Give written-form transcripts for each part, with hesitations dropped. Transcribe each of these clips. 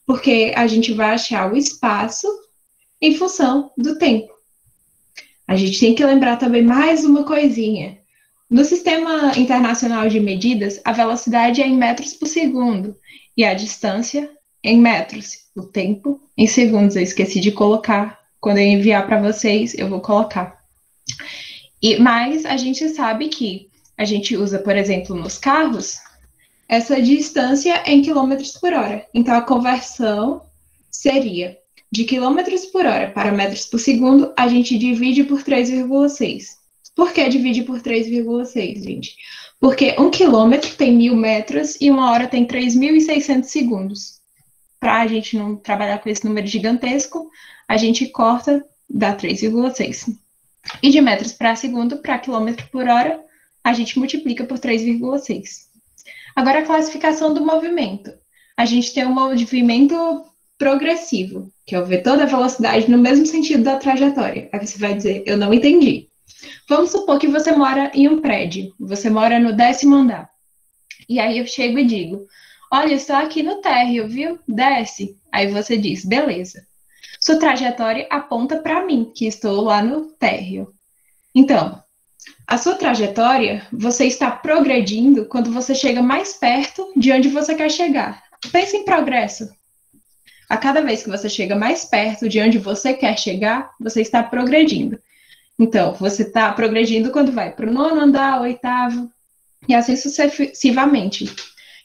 porque a gente vai achar o espaço em função do tempo. A gente tem que lembrar também mais uma coisinha. No Sistema Internacional de Medidas, a velocidade é em metros por segundo e a distância em metros. O tempo em segundos. Eu esqueci de colocar. Quando eu enviar para vocês, eu vou colocar. Mas a gente sabe que a gente usa, por exemplo, nos carros, essa distância em quilômetros por hora. Então, a conversão seria de quilômetros por hora para metros por segundo, a gente divide por 3,6. Por que divide por 3,6, gente? Porque 1 quilômetro tem 1.000 metros e 1 hora tem 3.600 segundos. Para a gente não trabalhar com esse número gigantesco, a gente corta, dá 3,6. E de metros para segundo para quilômetro por hora, a gente multiplica por 3,6. Agora, a classificação do movimento. A gente tem um movimento progressivo, que é o vetor da velocidade no mesmo sentido da trajetória. Aí você vai dizer, eu não entendi. Vamos supor que você mora em um prédio, você mora no 10º andar. E aí eu chego e digo, olha, estou aqui no térreo, viu? Desce. Aí você diz, beleza. Sua trajetória aponta para mim, que estou lá no térreo. Então, a sua trajetória, você está progredindo quando você chega mais perto de onde você quer chegar. Pense em progresso. A cada vez que você chega mais perto de onde você quer chegar, você está progredindo. Então, você está progredindo quando vai para o 9º andar, 8º, e assim sucessivamente.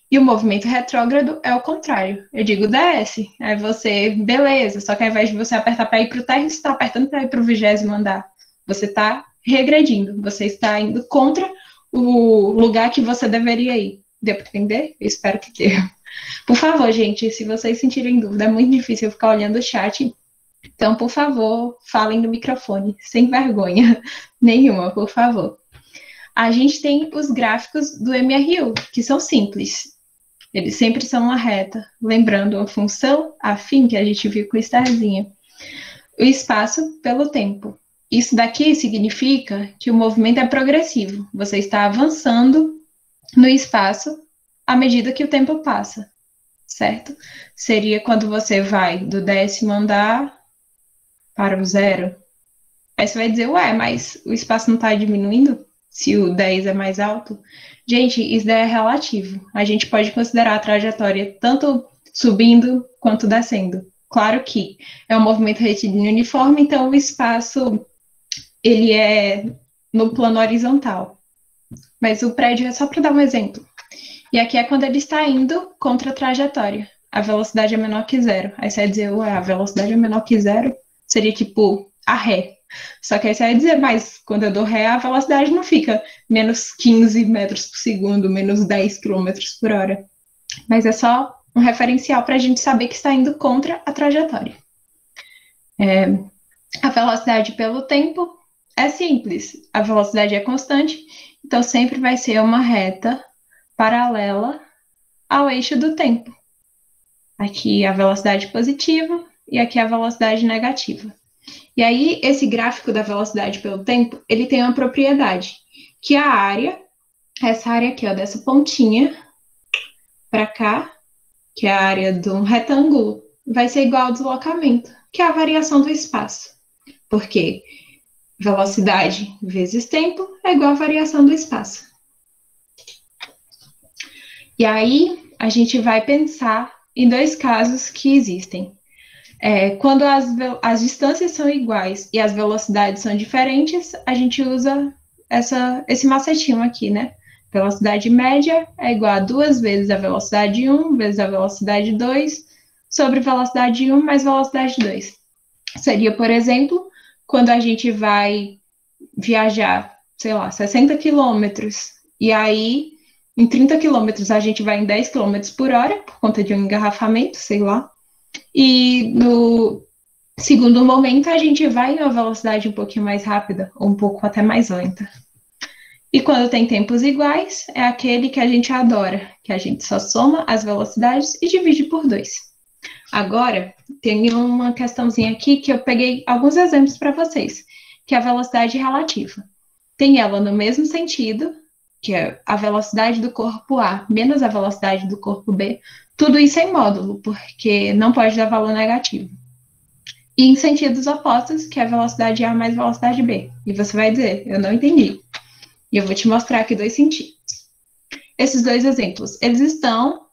E o movimento retrógrado é o contrário. Eu digo desce, aí você, beleza, só que ao invés de você apertar para ir para o térreo, você está apertando para ir para o 20º andar. Você está regredindo, você está indo contra o lugar que você deveria ir. Deu para entender? Eu espero que tenha. Por favor, gente, se vocês sentirem dúvida, é muito difícil eu ficar olhando o chat. Então, por favor, falem no microfone, sem vergonha nenhuma, por favor. A gente tem os gráficos do MRU, que são simples. Eles sempre são uma reta, lembrando a função afim que a gente viu com o starzinho. O espaço pelo tempo. Isso daqui significa que o movimento é progressivo. Você está avançando no espaço à medida que o tempo passa, certo? Seria quando você vai do 10º andar para o 0. Aí você vai dizer, ué, mas o espaço não está diminuindo? Se o 10 é mais alto? Gente, isso é relativo. A gente pode considerar a trajetória tanto subindo quanto descendo. Claro que é um movimento retilíneo uniforme, então o espaço ele é no plano horizontal. Mas o prédio é só para dar um exemplo. E aqui é quando ele está indo contra a trajetória. A velocidade é menor que 0. Aí você vai dizer, ué, a velocidade é menor que 0? Seria tipo a ré. Só que aí você vai dizer, mas quando eu dou ré, a velocidade não fica menos 15 metros por segundo, menos 10 quilômetros por hora. Mas é só um referencial para a gente saber que está indo contra a trajetória. A velocidade pelo tempo é simples. A velocidade é constante, então sempre vai ser uma reta paralela ao eixo do tempo. Aqui a velocidade positiva e aqui a velocidade negativa. E aí, esse gráfico da velocidade pelo tempo, ele tem uma propriedade, que a área, essa área aqui, ó, dessa pontinha para cá, que é a área de um retângulo, vai ser igual ao deslocamento, que é a variação do espaço. Porque velocidade vezes tempo é igual a variação do espaço. E aí, a gente vai pensar em dois casos que existem. Quando as distâncias são iguais e as velocidades são diferentes, a gente usa esse macetinho aqui, né? Velocidade média é igual a 2 vezes a velocidade 1 vezes a velocidade 2 sobre velocidade 1 mais velocidade 2. Seria, por exemplo, quando a gente vai viajar, sei lá, 60 quilômetros, e aí em 30 quilômetros a gente vai em 10 quilômetros por hora, por conta de um engarrafamento, sei lá. E no segundo momento, a gente vai em uma velocidade um pouquinho mais rápida, ou um pouco até mais lenta. E quando tem tempos iguais, é aquele que a gente adora, que a gente só soma as velocidades e divide por 2. Agora, tem uma questãozinha aqui que eu peguei alguns exemplos para vocês, que é a velocidade relativa. Tem ela no mesmo sentido, que é a velocidade do corpo A menos a velocidade do corpo B, tudo isso é em módulo, porque não pode dar valor negativo. E em sentidos opostos, que é a velocidade A mais velocidade B. E você vai dizer, eu não entendi. E eu vou te mostrar aqui 2 sentidos. Esses 2 exemplos, eles estão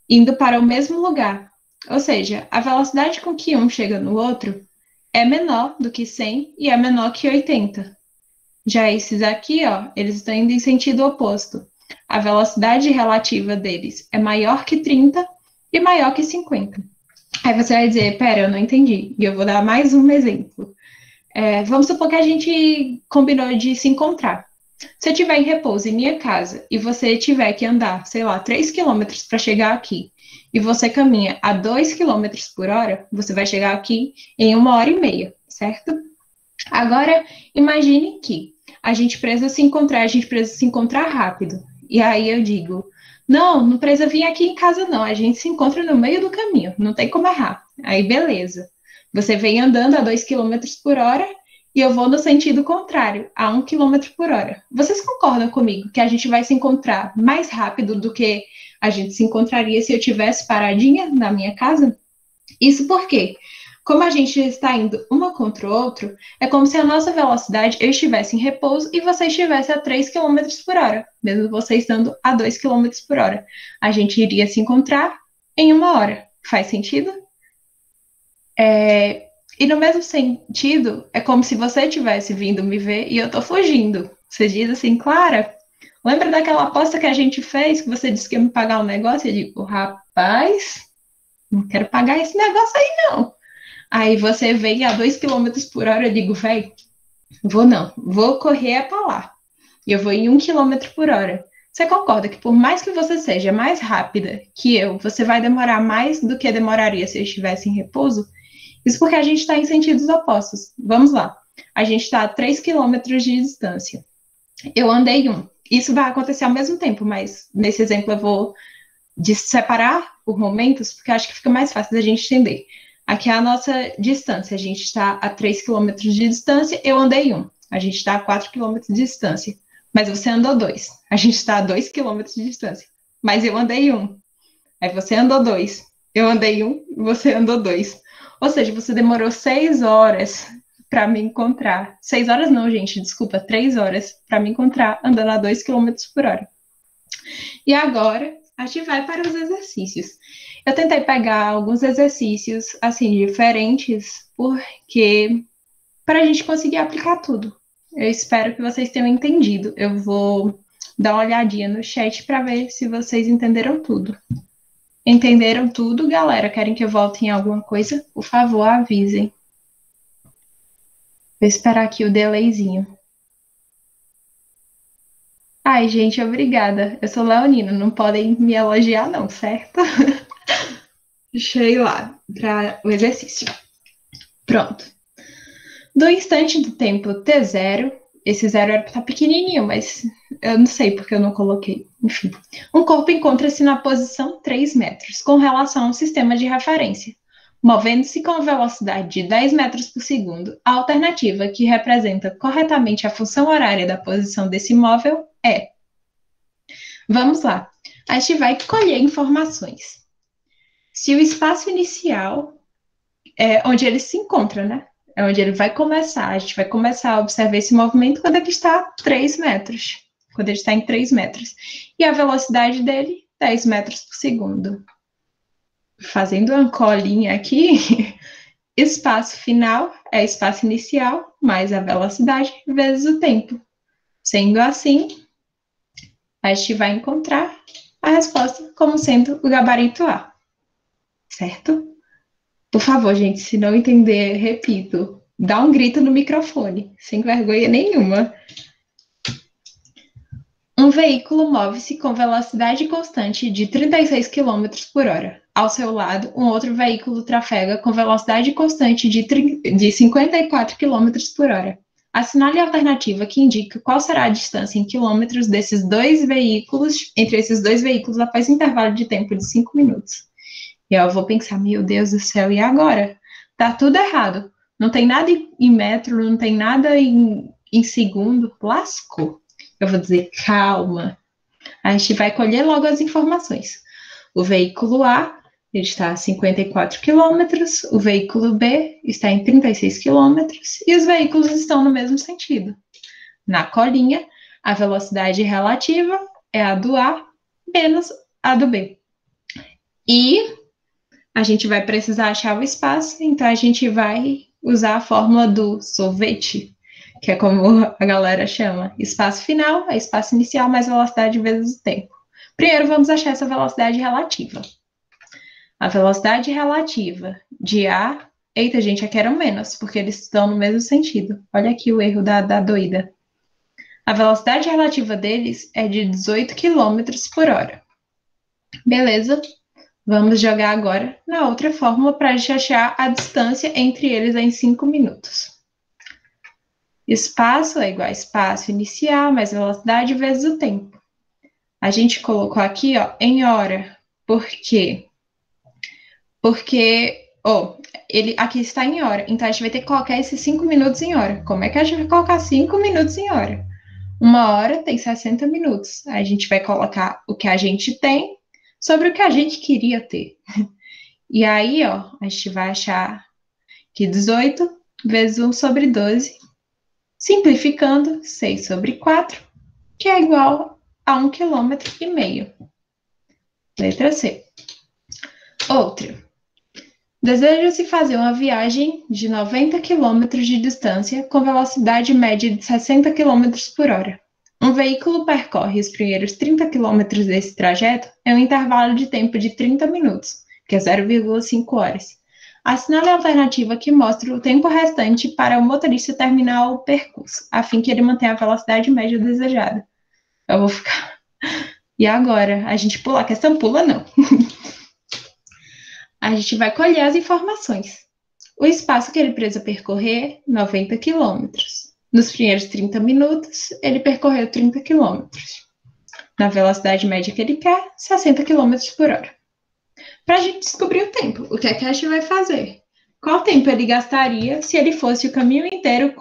indo para o mesmo lugar. Ou seja, a velocidade com que um chega no outro é menor do que 100 e é menor que 80. Já esses aqui, ó, eles estão indo em sentido oposto. A velocidade relativa deles é maior que 30 e maior que 50. Aí você vai dizer, pera, eu não entendi. E eu vou dar mais um exemplo. Vamos supor que a gente combinou de se encontrar. Se eu estiver em repouso em minha casa e você tiver que andar, sei lá, 3 quilômetros para chegar aqui, e você caminha a 2 quilômetros por hora, você vai chegar aqui em 1h30, certo? Agora, imagine que a gente precisa se encontrar rápido. E aí eu digo, não precisa vir aqui em casa não, a gente se encontra no meio do caminho, não tem como errar. Aí beleza, você vem andando a 2 quilômetros por hora e eu vou no sentido contrário, a 1 quilômetro por hora. Vocês concordam comigo que a gente vai se encontrar mais rápido do que a gente se encontraria se eu tivesse paradinha na minha casa? Isso porque, como a gente está indo uma contra o outro, é como se a nossa velocidade, eu estivesse em repouso e você estivesse a 3 quilômetros por hora, mesmo você estando a 2 quilômetros por hora. A gente iria se encontrar em 1 hora. Faz sentido? E no mesmo sentido, é como se você tivesse vindo me ver e eu tô fugindo. Você diz assim, Clara, lembra daquela aposta que a gente fez, que você disse que ia me pagar um negócio? Eu digo, rapaz, não quero pagar esse negócio aí, não. Aí você vem a 2 quilômetros por hora, eu digo, velho, vou correr pra lá. E eu vou em 1 quilômetro por hora. Você concorda que por mais que você seja mais rápida que eu, você vai demorar mais do que demoraria se eu estivesse em repouso? Isso porque a gente está em sentidos opostos. Vamos lá. A gente está a 3 quilômetros de distância. Eu andei 1. Isso vai acontecer ao mesmo tempo, mas nesse exemplo eu vou separar por momentos, porque acho que fica mais fácil da gente entender. Aqui é a nossa distância. A gente está a 3 quilômetros de distância, eu andei 1. A gente está a 4 quilômetros de distância. Mas você andou 2. A gente está a 2 quilômetros de distância. Mas eu andei 1. Aí você andou 2. Eu andei 1 e você andou 2. Ou seja, você demorou 6 horas para me encontrar. 6 horas não, gente, desculpa, 3 horas para me encontrar andando a 2 quilômetros por hora. E agora, a gente vai para os exercícios. Eu tentei pegar alguns exercícios, assim, diferentes, porque para a gente conseguir aplicar tudo. Eu espero que vocês tenham entendido. Eu vou dar uma olhadinha no chat para ver se vocês entenderam tudo. Entenderam tudo, galera? Querem que eu volte em alguma coisa? Por favor, avisem. Vou esperar aqui o delayzinho. Ai, gente, obrigada. Eu sou leonina, não podem me elogiar não, certo? Deixa eu ir lá para o exercício. Pronto. Do instante do tempo T0, esse zero era para estar pequenininho, mas eu não sei porque eu não coloquei. Enfim, um corpo encontra-se na posição 3 metros com relação ao sistema de referência, movendo-se com a velocidade de 10 metros por segundo. A alternativa que representa corretamente a função horária da posição desse móvel é... Vamos lá. A gente vai colher informações. Se o espaço inicial é onde ele se encontra, né? É onde ele vai começar. A gente vai começar a observar esse movimento quando ele está a 3 metros. Quando ele está em 3 metros. E a velocidade dele, 10 metros por segundo. Fazendo uma colinha aqui, espaço final é espaço inicial mais a velocidade vezes o tempo. Sendo assim, a gente vai encontrar a resposta como sendo o gabarito A. Certo? Por favor, gente, se não entender, repito, dá um grito no microfone, sem vergonha nenhuma. Um veículo move-se com velocidade constante de 36 km por hora. Ao seu lado, um outro veículo trafega com velocidade constante de 54 km por hora. Assinale a alternativa que indica qual será a distância em quilômetros desses dois veículos, entre esses dois veículos após um intervalo de tempo de 5 minutos. E eu vou pensar, meu Deus do céu, e agora? Tá tudo errado. Não tem nada em metro, não tem nada em segundo. Lascou. Eu vou dizer calma. A gente vai colher logo as informações. O veículo A ele está a 54 quilômetros, o veículo B está em 36 quilômetros e os veículos estão no mesmo sentido. Na colinha, a velocidade relativa é a do A menos a do B. E a gente vai precisar achar o espaço, então a gente vai usar a fórmula do sorvete, que é como a galera chama. Espaço final é espaço inicial mais velocidade vezes o tempo. Primeiro vamos achar essa velocidade relativa. A velocidade relativa de A... Eita, gente, aqui era menos, porque eles estão no mesmo sentido. Olha aqui o erro da doida. A velocidade relativa deles é de 18 km por hora. Beleza? Vamos jogar agora na outra fórmula para a gente achar a distância entre eles em 5 minutos. Espaço é igual a espaço inicial mais velocidade vezes o tempo. A gente colocou aqui, ó, em hora. Por quê? Porque, ele aqui está em hora. Então, a gente vai ter que colocar esses 5 minutos em hora. Como é que a gente vai colocar 5 minutos em hora? 1 hora tem 60 minutos. A gente vai colocar o que a gente tem sobre o que a gente queria ter. E aí, ó, a gente vai achar que 18 vezes 1 sobre 12, simplificando, 6 sobre 4, que é igual a 1,5 km. Letra C. Outra. Deseja-se fazer uma viagem de 90 km de distância com velocidade média de 60 km por hora. Um veículo percorre os primeiros 30 km desse trajeto em um intervalo de tempo de 30 minutos, que é 0,5 horas. Assinale a alternativa que mostra o tempo restante para o motorista terminar o percurso, a fim que ele mantenha a velocidade média desejada. Eu vou ficar... E agora? A gente pula? A questão pula, não. A gente vai colher as informações. O espaço que ele precisa percorrer, 90 quilômetros. Nos primeiros 30 minutos, ele percorreu 30 quilômetros. Na velocidade média que ele quer, 60 quilômetros por hora. Para a gente descobrir o tempo, o que é que a gente vai fazer? Qual tempo ele gastaria se ele fosse o caminho inteiro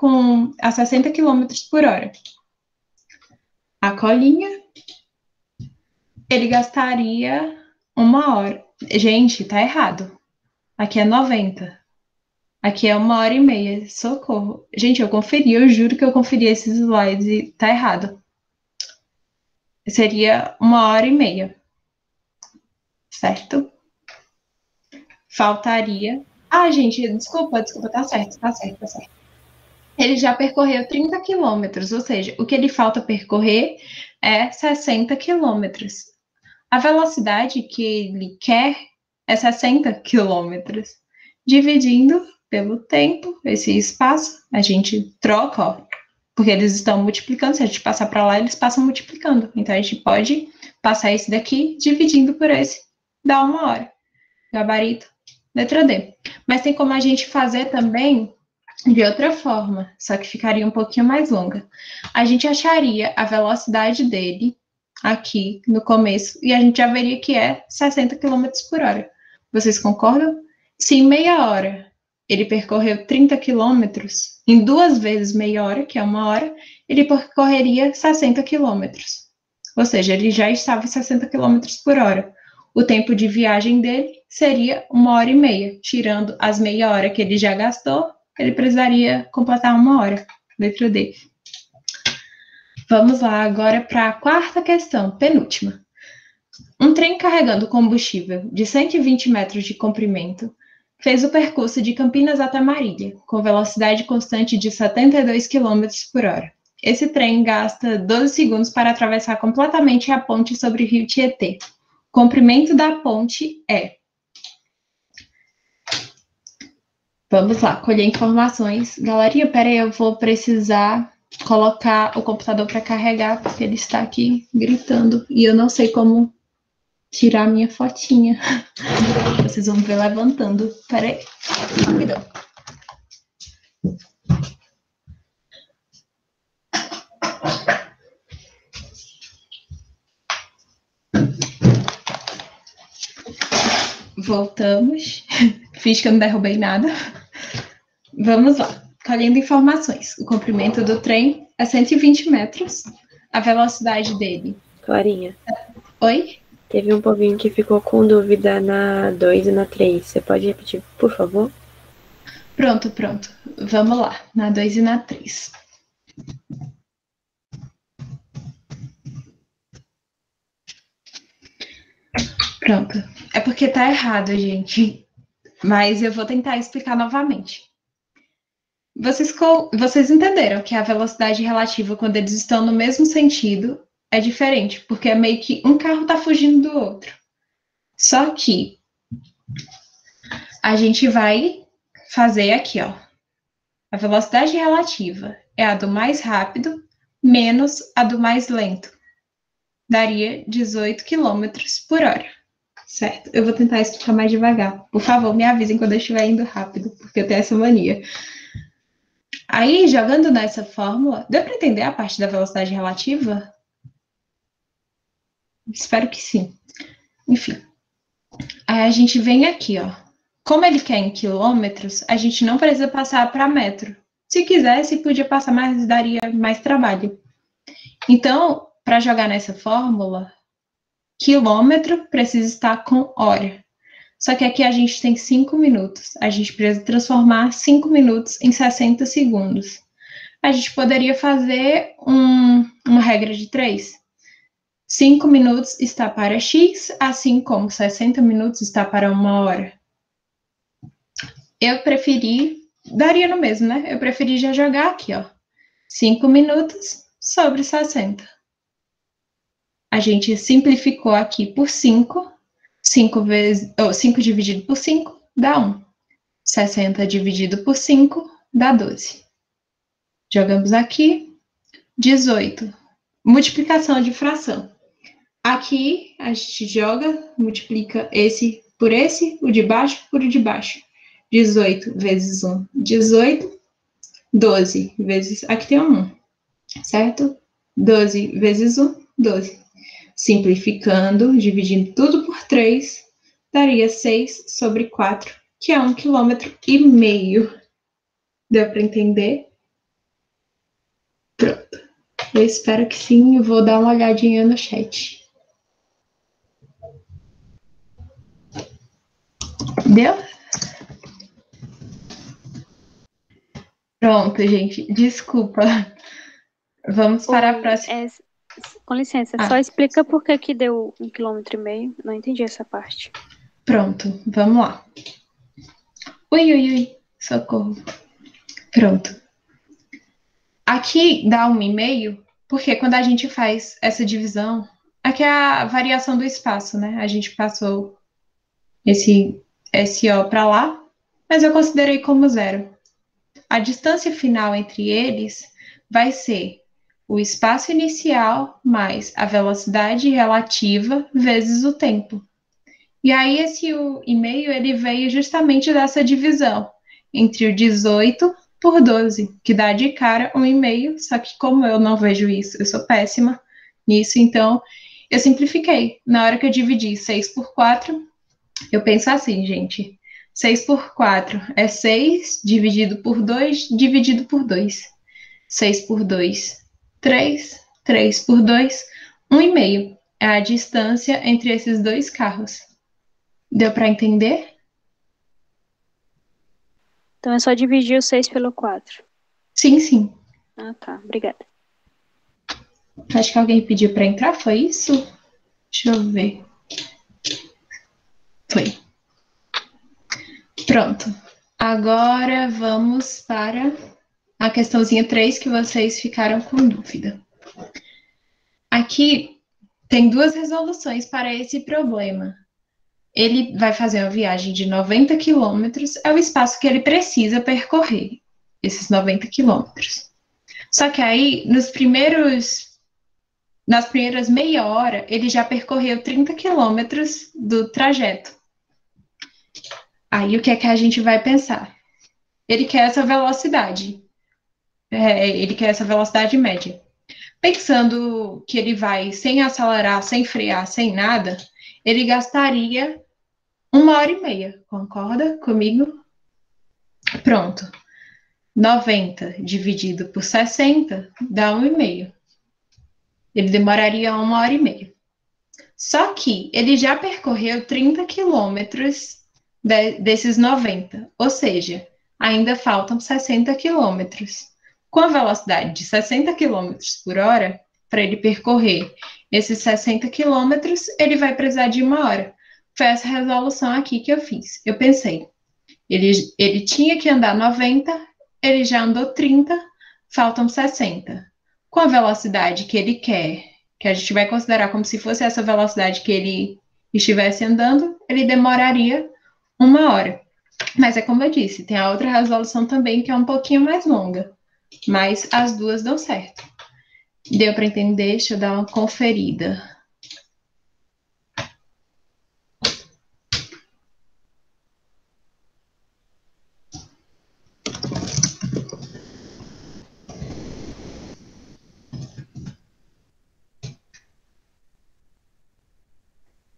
a 60 quilômetros por hora? A colinha, ele gastaria 1 hora. Gente, tá errado. Aqui é 90. Aqui é 1h30. Socorro. Gente, eu conferi, eu juro que eu conferi esses slides e tá errado. Seria 1h30. Certo? Faltaria... Ah, gente, desculpa, tá certo. Ele já percorreu 30 quilômetros, ou seja, o que ele falta percorrer é 60 quilômetros. A velocidade que ele quer é 60 quilômetros. Dividindo pelo tempo, esse espaço, a gente troca, ó, porque eles estão multiplicando. Se a gente passar para lá, eles passam multiplicando. Então, a gente pode passar esse daqui dividindo por esse, dá 1 hora. Gabarito, letra D. Mas tem como a gente fazer também de outra forma, só que ficaria um pouquinho mais longa. A gente acharia a velocidade dele aqui no começo, e a gente já veria que é 60 km por hora. Vocês concordam? Se em meia hora ele percorreu 30 km, em 2 vezes meia hora, que é 1 hora, ele percorreria 60 km. Ou seja, ele já estava em 60 km por hora. O tempo de viagem dele seria 1h30. Tirando as meia hora que ele já gastou, ele precisaria completar 1 hora. Letra D. Vamos lá agora para a quarta questão, penúltima. Um trem carregando combustível de 120 metros de comprimento fez o percurso de Campinas até Marília, com velocidade constante de 72 km por hora. Esse trem gasta 12 segundos para atravessar completamente a ponte sobre o rio Tietê. O comprimento da ponte é... Vamos lá, colher informações. Galerinha, peraí, eu vou precisar colocar o computador para carregar, porque ele está aqui gritando e eu não sei como tirar minha fotinha. Vocês vão ver levantando. Peraí, rapidão. Voltamos. Fiz que eu não derrubei nada. Vamos lá. Colhendo informações. O comprimento do trem é 120 metros. a velocidade dele. Clarinha. Oi? Teve um povinho que ficou com dúvida na 2 e na 3. Você pode repetir, por favor? Pronto. Vamos lá, na 2 e na 3. Pronto. É porque tá errado, gente. Mas eu vou tentar explicar novamente. Vocês entenderam que a velocidade relativa, quando eles estão no mesmo sentido, é diferente, porque é meio que um carro tá fugindo do outro. Só que a gente vai fazer aqui, ó. A velocidade relativa é a do mais rápido menos a do mais lento. Daria 18 km por hora. Certo? Eu vou tentar explicar mais devagar. Por favor, me avisem quando eu estiver indo rápido, porque eu tenho essa mania. Aí, jogando nessa fórmula, deu para entender a parte da velocidade relativa? Espero que sim. Enfim. Aí a gente vem aqui, ó. Como ele quer em quilômetros, a gente não precisa passar para metro. Se quisesse, podia passar, mas daria mais trabalho. Então, para jogar nessa fórmula, quilômetro precisa estar com hora. Só que aqui a gente tem 5 minutos. A gente precisa transformar 5 minutos em 60 segundos. A gente poderia fazer uma regra de 3. 5 minutos está para X, assim como 60 minutos está para 1 hora. Eu preferi, daria no mesmo, né? Eu preferi já jogar aqui, ó. 5 minutos sobre 60. A gente simplificou aqui por 5. 5 dividido por 5 dá 1. 60 dividido por 5 dá 12. Jogamos aqui. 18. Multiplicação de fração. Aqui a gente joga, multiplica esse, o de baixo por o de baixo. 18 vezes 1, 18. 12 vezes, aqui tem um 1, certo? 12 vezes 1, 12. Simplificando, dividindo tudo por 3, daria 6 sobre 4, que é 1,5 km. Deu para entender? Pronto. Eu espero que sim, eu vou dar uma olhadinha no chat. Deu? Pronto, gente. Desculpa. Vamos para a próxima. Com licença, só explica por que deu 1,5 km. Não entendi essa parte. Pronto, vamos lá. Ui, socorro. Pronto. Aqui dá 1,5, porque quando a gente faz essa divisão, aqui é a variação do espaço, né? A gente passou esse SO para lá, mas eu considerei como 0. A distância final entre eles vai ser o espaço inicial mais a velocidade relativa vezes o tempo. E aí esse 1,5 ele veio justamente dessa divisão entre o 18 por 12, que dá de cara 1,5, só que como eu não vejo isso, eu sou péssima nisso, então eu simplifiquei. Na hora que eu dividi 6 por 4, eu penso assim, gente, 6 por 4 é 6, dividido por 2, dividido por 2. 6 por 2, 3. 3 por 2, 1,5. É a distância entre esses dois carros. Deu para entender? Então é só dividir o 6 pelo 4. Sim. Ah, tá. Obrigada. Acho que alguém pediu para entrar, foi isso? Deixa eu ver. Foi. Pronto. Agora vamos para a questãozinha 3 que vocês ficaram com dúvida. Aqui tem 2 resoluções para esse problema. Ele vai fazer uma viagem de 90 quilômetros, é o espaço que ele precisa percorrer, esses 90 quilômetros. Só que aí, nas primeiras meia hora, ele já percorreu 30 quilômetros do trajeto. Aí, o que é que a gente vai pensar? Ele quer essa velocidade. Ele quer essa velocidade média. Pensando que ele vai sem acelerar, sem frear, sem nada, ele gastaria 1h30. Concorda comigo? Pronto. 90 dividido por 60 dá 1,5. Ele demoraria 1h30. Só que ele já percorreu 30 quilômetros desses 90, ou seja, ainda faltam 60 quilômetros. Com a velocidade de 60 quilômetros por hora, para ele percorrer esses 60 quilômetros, ele vai precisar de 1 hora. Foi essa resolução aqui que eu fiz. Eu pensei, ele tinha que andar 90, ele já andou 30, faltam 60. Com a velocidade que ele quer, que a gente vai considerar como se fosse essa velocidade que ele estivesse andando, ele demoraria 1 hora. Mas é como eu disse, tem a outra resolução também que é um pouquinho mais longa, mas as duas dão certo. Deu para entender? Deixa eu dar uma conferida.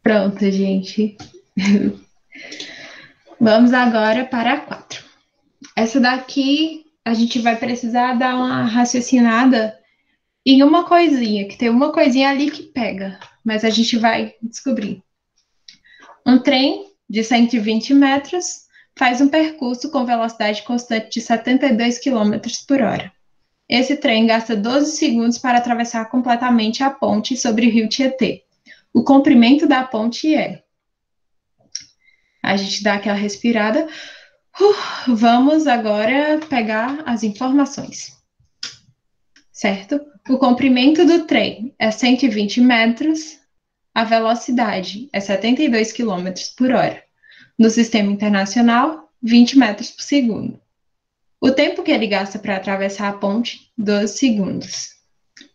Pronto, gente. Vamos agora para a 4. Essa daqui, a gente vai precisar dar uma raciocinada em uma coisinha, que tem uma coisinha ali que pega, mas a gente vai descobrir. Um trem de 120 metros faz um percurso com velocidade constante de 72 km por hora. Esse trem gasta 12 segundos para atravessar completamente a ponte sobre o rio Tietê. O comprimento da ponte é... A gente dá aquela respirada. Vamos agora pegar as informações. Certo? O comprimento do trem é 120 metros, a velocidade é 72 km por hora. No sistema internacional, 20 metros por segundo. O tempo que ele gasta para atravessar a ponte, 12 segundos.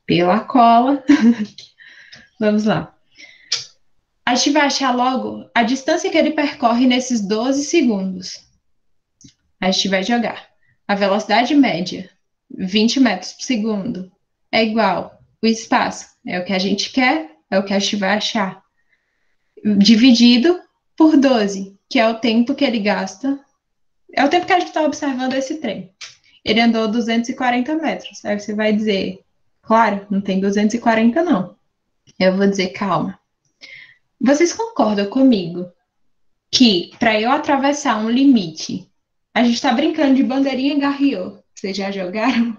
Pela cola. Vamos lá. A gente vai achar logo a distância que ele percorre nesses 12 segundos. A gente vai jogar. A velocidade média, 20 metros por segundo, é igual. O espaço é o que a gente quer, é o que a gente vai achar. Dividido por 12, que é o tempo que ele gasta. É o tempo que a gente está observando esse trem. Ele andou 240 metros. Aí você vai dizer, claro, não tem 240 não. Eu vou dizer, calma. Vocês concordam comigo que para eu atravessar um limite, a gente está brincando de bandeirinha Garriot, vocês já jogaram?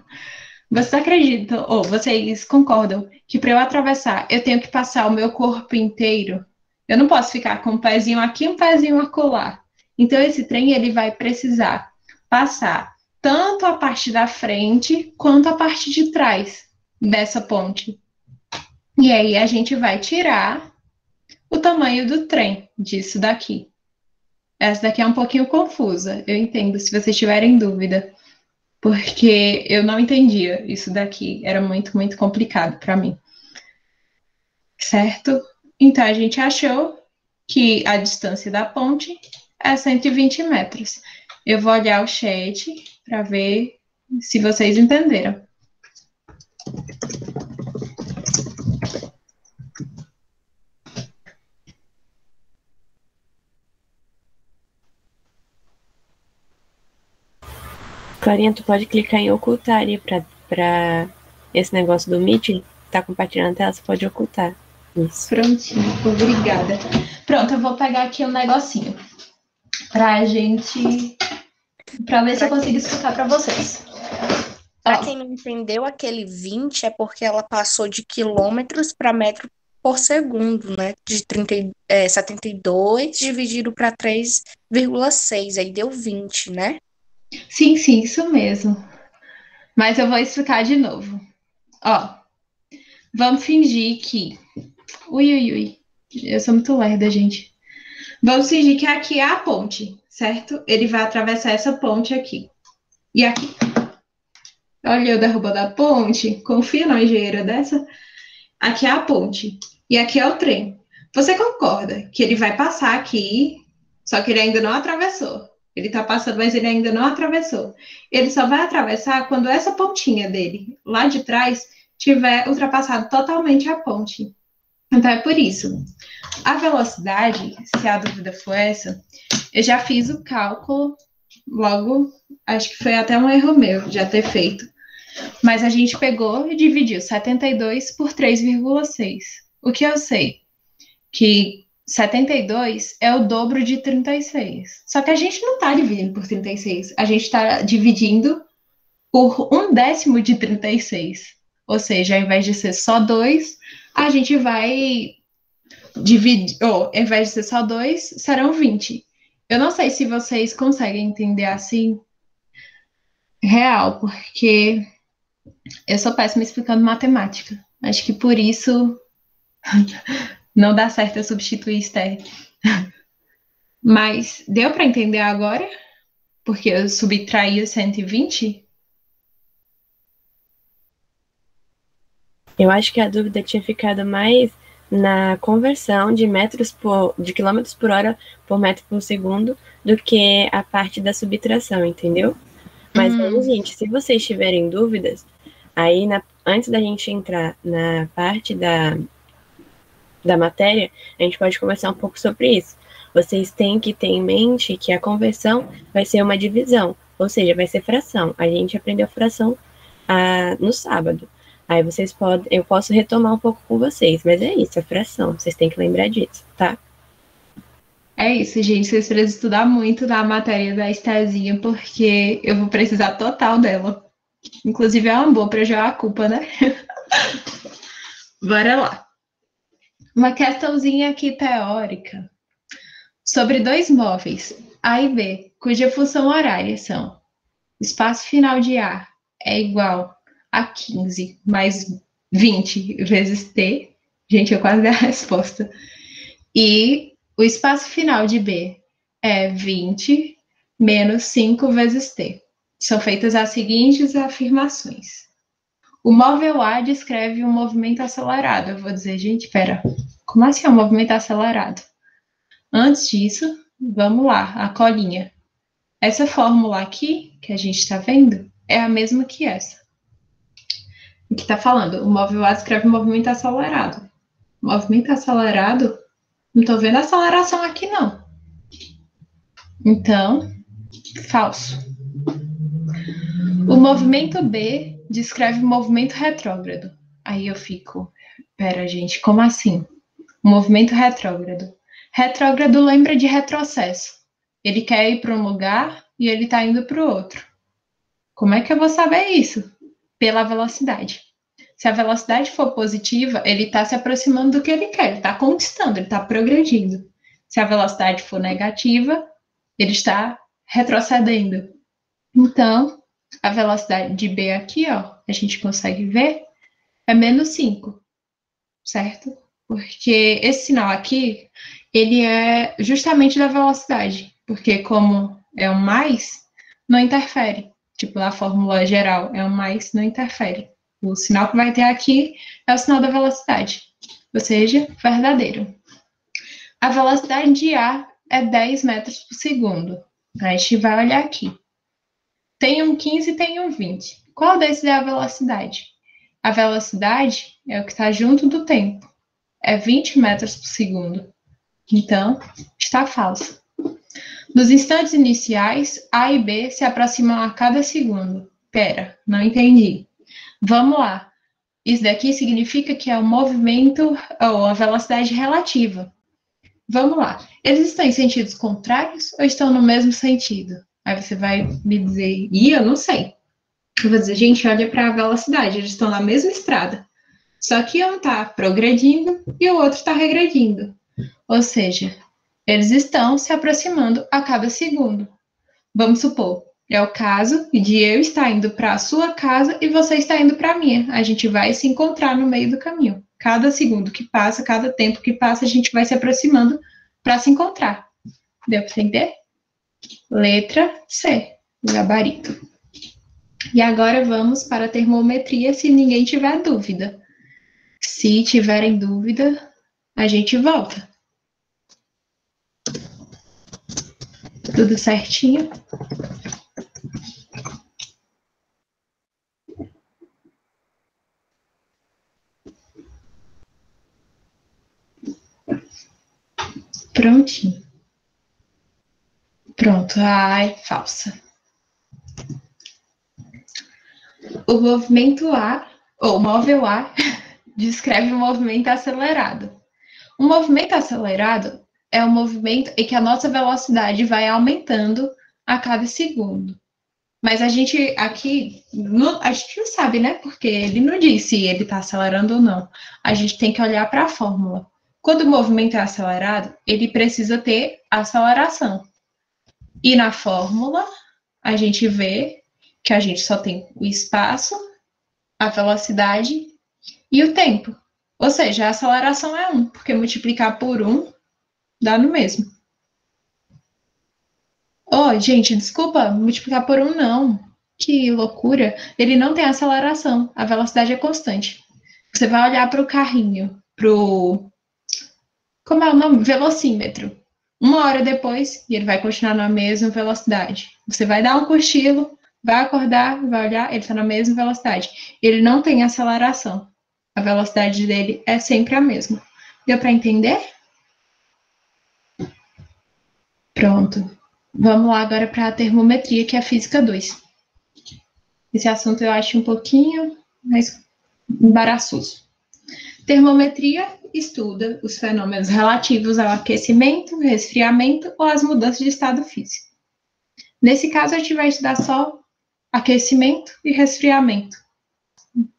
Vocês acreditam, ou vocês concordam que para eu atravessar, eu tenho que passar o meu corpo inteiro? Eu não posso ficar com um pezinho aqui, um pezinho acolá. Então, esse trem, ele vai precisar passar tanto a parte da frente, quanto a parte de trás dessa ponte. E aí, a gente vai tirar o tamanho do trem disso daqui. Essa daqui é um pouquinho confusa, eu entendo, se vocês tiverem dúvida, porque eu não entendia isso daqui, era muito, muito complicado para mim. Certo? Então, a gente achou que a distância da ponte é 120 metros. Eu vou olhar o chat para ver se vocês entenderam. Clarinha, tu pode clicar em ocultar ali pra esse negócio do Meet, tá compartilhando a tela, você pode ocultar. Isso. Prontinho, obrigada. Pronto, eu vou pegar aqui um negocinho pra gente... Pra ver se eu consigo explicar pra vocês. Pra quem não entendeu, aquele 20 é porque ela passou de quilômetros para metro por segundo, né? De 72 dividido para 3,6, aí deu 20, né? Sim, isso mesmo. Mas eu vou explicar de novo. Ó, vamos fingir que... Ui. Eu sou muito lerda, gente. Vamos fingir que aqui é a ponte, certo? Ele vai atravessar essa ponte aqui. E aqui... Olha, eu derrubando a ponte. Confia na engenheira dessa? Aqui é a ponte. E aqui é o trem. Você concorda que ele vai passar aqui, só que ele ainda não atravessou. Ele tá passando, mas ele ainda não atravessou. Ele só vai atravessar quando essa pontinha dele, lá de trás, tiver ultrapassado totalmente a ponte. Então, é por isso. A velocidade, se a dúvida for essa, eu já fiz o cálculo logo, acho que foi até um erro meu já ter feito. Mas a gente pegou e dividiu 72 por 3,6. O que eu sei? Que 72 é o dobro de 36. Só que a gente não está dividindo por 36. A gente está dividindo por 1/10 de 36. Ou seja, ao invés de ser só 2, a gente vai dividir. Ou, ao invés de ser só 2, serão 20. Eu não sei se vocês conseguem entender assim, real, porque eu sou péssima explicando matemática. Acho que por isso não dá certo eu substituir Esther. Mas deu para entender agora? Porque eu subtraí os 120? Eu acho que a dúvida tinha ficado mais na conversão de quilômetros por hora por metro por segundo do que a parte da subtração, entendeu? Mas aí, gente, se vocês tiverem dúvidas, aí antes da gente entrar na parte da matéria, a gente pode conversar um pouco sobre isso. Vocês têm que ter em mente que a conversão vai ser uma divisão, ou seja, vai ser fração. A gente aprendeu fração no sábado. Aí eu posso retomar um pouco com vocês, mas é isso, é fração. Vocês têm que lembrar disso, tá? É isso, gente. Vocês precisam estudar muito da matéria da Estazinha, porque eu vou precisar total dela. Inclusive, é uma boa para jogar a culpa, né? Bora lá. Uma questãozinha aqui teórica sobre dois móveis, A e B, cuja função horária são espaço final de A é igual a 15 mais 20 vezes T. Gente, eu quase dei a resposta. E o espaço final de B é 20 menos 5 vezes T. São feitas as seguintes afirmações. O móvel A descreve um movimento acelerado. Eu vou dizer, gente, espera, como assim é um movimento acelerado? Antes disso, vamos lá, a colinha. Essa fórmula aqui, que a gente está vendo, é a mesma que essa. O que está falando? O móvel A descreve um movimento acelerado. Movimento acelerado? Não estou vendo aceleração aqui, não. Então, falso. O movimento B descreve o movimento retrógrado. Aí eu fico, pera, gente, como assim? O movimento retrógrado. Retrógrado lembra de retrocesso. Ele quer ir para um lugar e ele está indo para o outro. Como é que eu vou saber isso? Pela velocidade. Se a velocidade for positiva, ele está se aproximando do que ele quer, ele está conquistando, ele está progredindo. Se a velocidade for negativa, ele está retrocedendo. Então, a velocidade de B aqui, ó, a gente consegue ver, é menos 5, certo? Porque esse sinal aqui, ele é justamente da velocidade, porque como é um mais, não interfere. Tipo, na fórmula geral, é um mais, não interfere. O sinal que vai ter aqui é o sinal da velocidade, ou seja, verdadeiro. A velocidade de A é 10 metros por segundo. A gente vai olhar aqui. Tem um 15 e tem um 20. Qual desses é a velocidade? A velocidade é o que está junto do tempo. É 20 metros por segundo. Então, está falso. Nos instantes iniciais, A e B se aproximam a cada segundo. Pera, não entendi. Vamos lá. Isso daqui significa que é um movimento ou a velocidade relativa. Vamos lá. Eles estão em sentidos contrários ou estão no mesmo sentido? Aí você vai me dizer, eu não sei. Eu vou dizer, gente, olha para a velocidade, eles estão na mesma estrada. Só que um está progredindo e o outro está regredindo. Ou seja, eles estão se aproximando a cada segundo. Vamos supor, é o caso de eu estar indo para a sua casa e você está indo para a minha. A gente vai se encontrar no meio do caminho. Cada segundo que passa, cada tempo que passa, a gente vai se aproximando para se encontrar. Deu para entender? Letra C, gabarito. E agora vamos para a termometria, se ninguém tiver dúvida. Se tiverem dúvida, a gente volta. Tudo certinho? Prontinho. Pronto. Ai, falsa. O movimento A, ou móvel A, descreve um movimento acelerado. Um movimento acelerado é um movimento em que a nossa velocidade vai aumentando a cada segundo. Mas a gente aqui, a gente não sabe, né? Porque ele não disse se ele está acelerando ou não. A gente tem que olhar para a fórmula. Quando o movimento é acelerado, ele precisa ter aceleração. E na fórmula, a gente vê que a gente só tem o espaço, a velocidade e o tempo. Ou seja, a aceleração é 1, porque multiplicar por 1 dá no mesmo. Oh, gente, desculpa, multiplicar por 1 não. Que loucura. Ele não tem aceleração, a velocidade é constante. Você vai olhar para o carrinho, como é o nome? Velocímetro. 1 hora depois, e ele vai continuar na mesma velocidade. Você vai dar um cochilo, vai acordar, vai olhar, ele está na mesma velocidade. Ele não tem aceleração. A velocidade dele é sempre a mesma. Deu para entender? Pronto. Vamos lá agora para a termometria, que é a física 2. Esse assunto eu acho um pouquinho mais embaraçoso. Termometria estuda os fenômenos relativos ao aquecimento, resfriamento ou às mudanças de estado físico. Nesse caso, a gente vai estudar só aquecimento e resfriamento,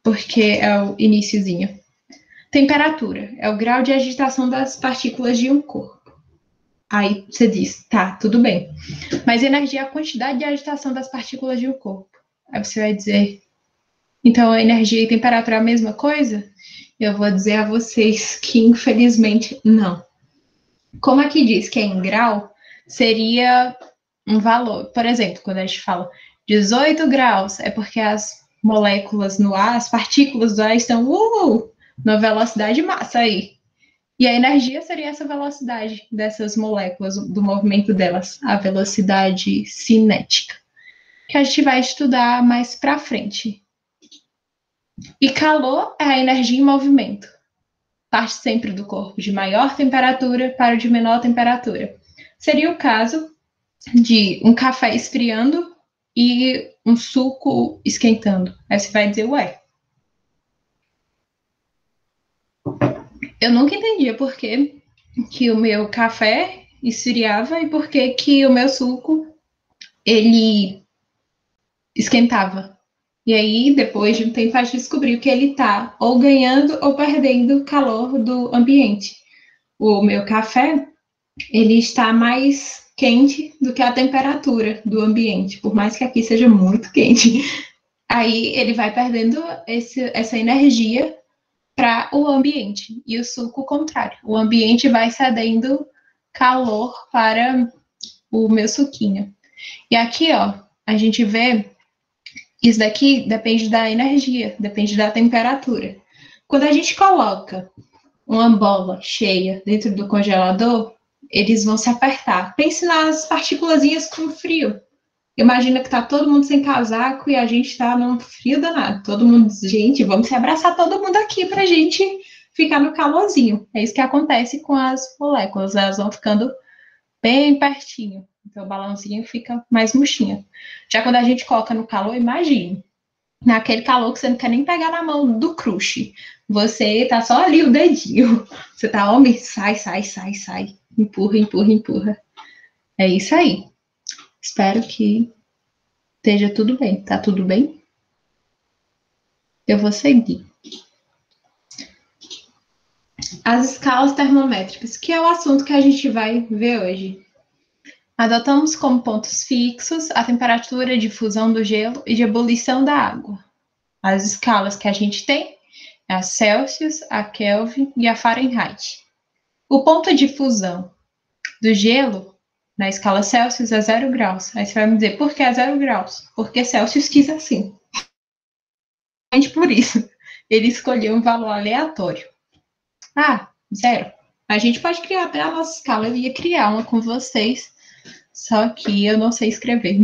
porque é o iniciozinho. Temperatura é o grau de agitação das partículas de um corpo. Aí você diz, tá, tudo bem. Mas energia é a quantidade de agitação das partículas de um corpo. Aí você vai dizer, então a energia e temperatura é a mesma coisa? Eu vou dizer a vocês que, infelizmente, não. Como aqui diz que é em grau, seria um valor. Por exemplo, quando a gente fala 18 graus, é porque as moléculas no ar, as partículas do ar estão na velocidade massa aí. E a energia seria essa velocidade dessas moléculas, do movimento delas, a velocidade cinética, que a gente vai estudar mais para frente. E calor é a energia em movimento. Parte sempre do corpo de maior temperatura para o de menor temperatura. Seria o caso de um café esfriando e um suco esquentando. Aí você vai dizer, ué. Eu nunca entendia por que o meu café esfriava e por que o meu suco, ele esquentava. E aí, depois de um tempo, a gente descobriu que ele está ou ganhando ou perdendo calor do ambiente. O meu café, ele está mais quente do que a temperatura do ambiente, por mais que aqui seja muito quente. Aí ele vai perdendo essa energia para o ambiente. E o suco, o contrário. O ambiente vai cedendo calor para o meu suquinho. E aqui, ó, a gente vê, isso daqui depende da energia, depende da temperatura. Quando a gente coloca uma bola cheia dentro do congelador, eles vão se apertar. Pense nas partículazinhas com frio. Imagina que tá todo mundo sem casaco e a gente tá num frio danado. Todo mundo diz, gente, vamos se abraçar todo mundo aqui pra gente ficar no calorzinho. É isso que acontece com as moléculas, elas vão ficando bem pertinho. Então o balãozinho fica mais murchinho. Já quando a gente coloca no calor, imagine. Naquele calor que você não quer nem pegar na mão do crush. Você tá só ali o dedinho. Você tá, homem, sai. Empurra, empurra, empurra. É isso aí. Espero que esteja tudo bem. Tá tudo bem? Eu vou seguir. As escalas termométricas, que é o assunto que a gente vai ver hoje. Adotamos como pontos fixos a temperatura de fusão do gelo e de ebulição da água. As escalas que a gente tem é a Celsius, a Kelvin e a Fahrenheit. O ponto de fusão do gelo na escala Celsius é 0 graus. Aí você vai me dizer, por que é 0 graus? Porque Celsius quis assim. Por isso, ele escolheu um valor aleatório. Ah, 0. A gente pode criar até a nossa escala. Eu ia criar uma com vocês, só que eu não sei escrever.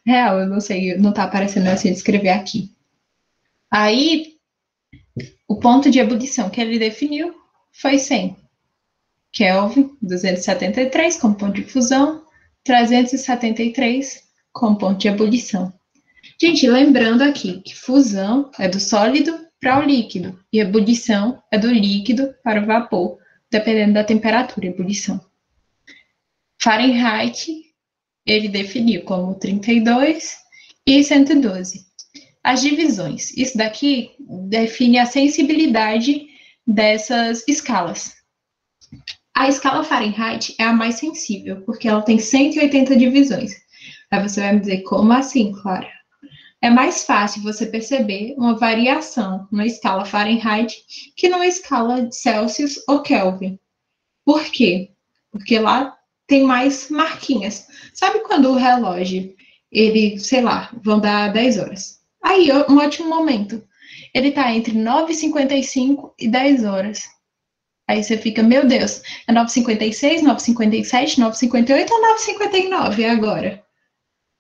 Real, eu não sei, não tá aparecendo assim de escrever aqui. Aí, o ponto de ebulição que ele definiu foi 100. Kelvin, 273 como ponto de fusão, 373 como ponto de ebulição. Gente, lembrando aqui que fusão é do sólido para o líquido e ebulição é do líquido para o vapor, dependendo da temperatura, ebulição. Fahrenheit, ele definiu como 32 e 112. As divisões, isso daqui define a sensibilidade dessas escalas. A escala Fahrenheit é a mais sensível, porque ela tem 180 divisões. Aí você vai me dizer, como assim, Clara? É mais fácil você perceber uma variação na escala Fahrenheit que numa escala de Celsius ou Kelvin. Por quê? Porque lá tem mais marquinhas. Sabe quando o relógio, ele, sei lá, vão dar 10 horas? Aí, um ótimo momento. Ele está entre 9h55 e 10 horas. Aí você fica, meu Deus, é 9h56, 9h57, 9h58 ou 9h59 agora?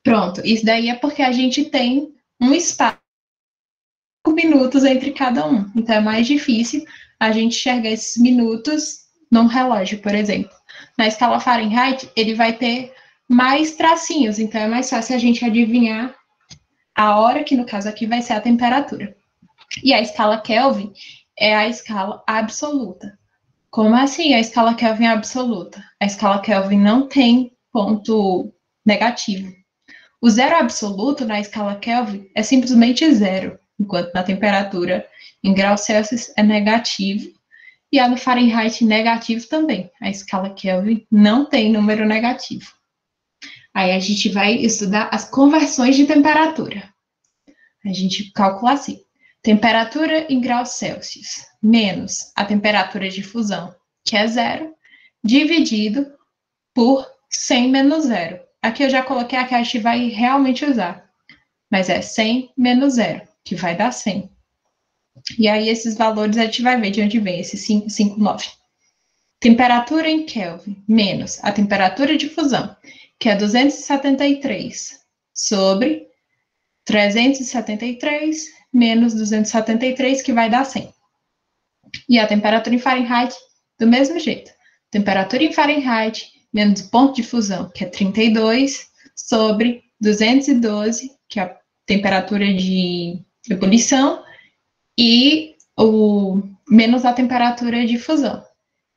Pronto, isso daí é porque a gente tem um espaço de minutos entre cada um. Então é mais difícil a gente enxergar esses minutos num relógio, por exemplo. Na escala Fahrenheit, ele vai ter mais tracinhos, então é mais fácil a gente adivinhar a hora, que no caso aqui vai ser a temperatura. E a escala Kelvin é a escala absoluta. Como assim a escala Kelvin é absoluta? A escala Kelvin não tem ponto negativo. O zero absoluto na escala Kelvin é simplesmente zero, enquanto na temperatura em graus Celsius é negativo, e a no Fahrenheit negativo também. A escala Kelvin não tem número negativo. Aí a gente vai estudar as conversões de temperatura. A gente calcula assim. Temperatura em graus Celsius menos a temperatura de fusão, que é zero, dividido por 100 menos zero. Aqui eu já coloquei a que a gente vai realmente usar, mas é 100 menos zero, que vai dar 100. E aí esses valores a gente vai ver de onde vem esse 559. Temperatura em Kelvin menos a temperatura de fusão, que é 273 sobre 373 menos 273, que vai dar 100. E a temperatura em Fahrenheit, do mesmo jeito. Temperatura em Fahrenheit menos o ponto de fusão, que é 32, sobre 212, que é a temperatura de ebulição, e menos a temperatura de fusão,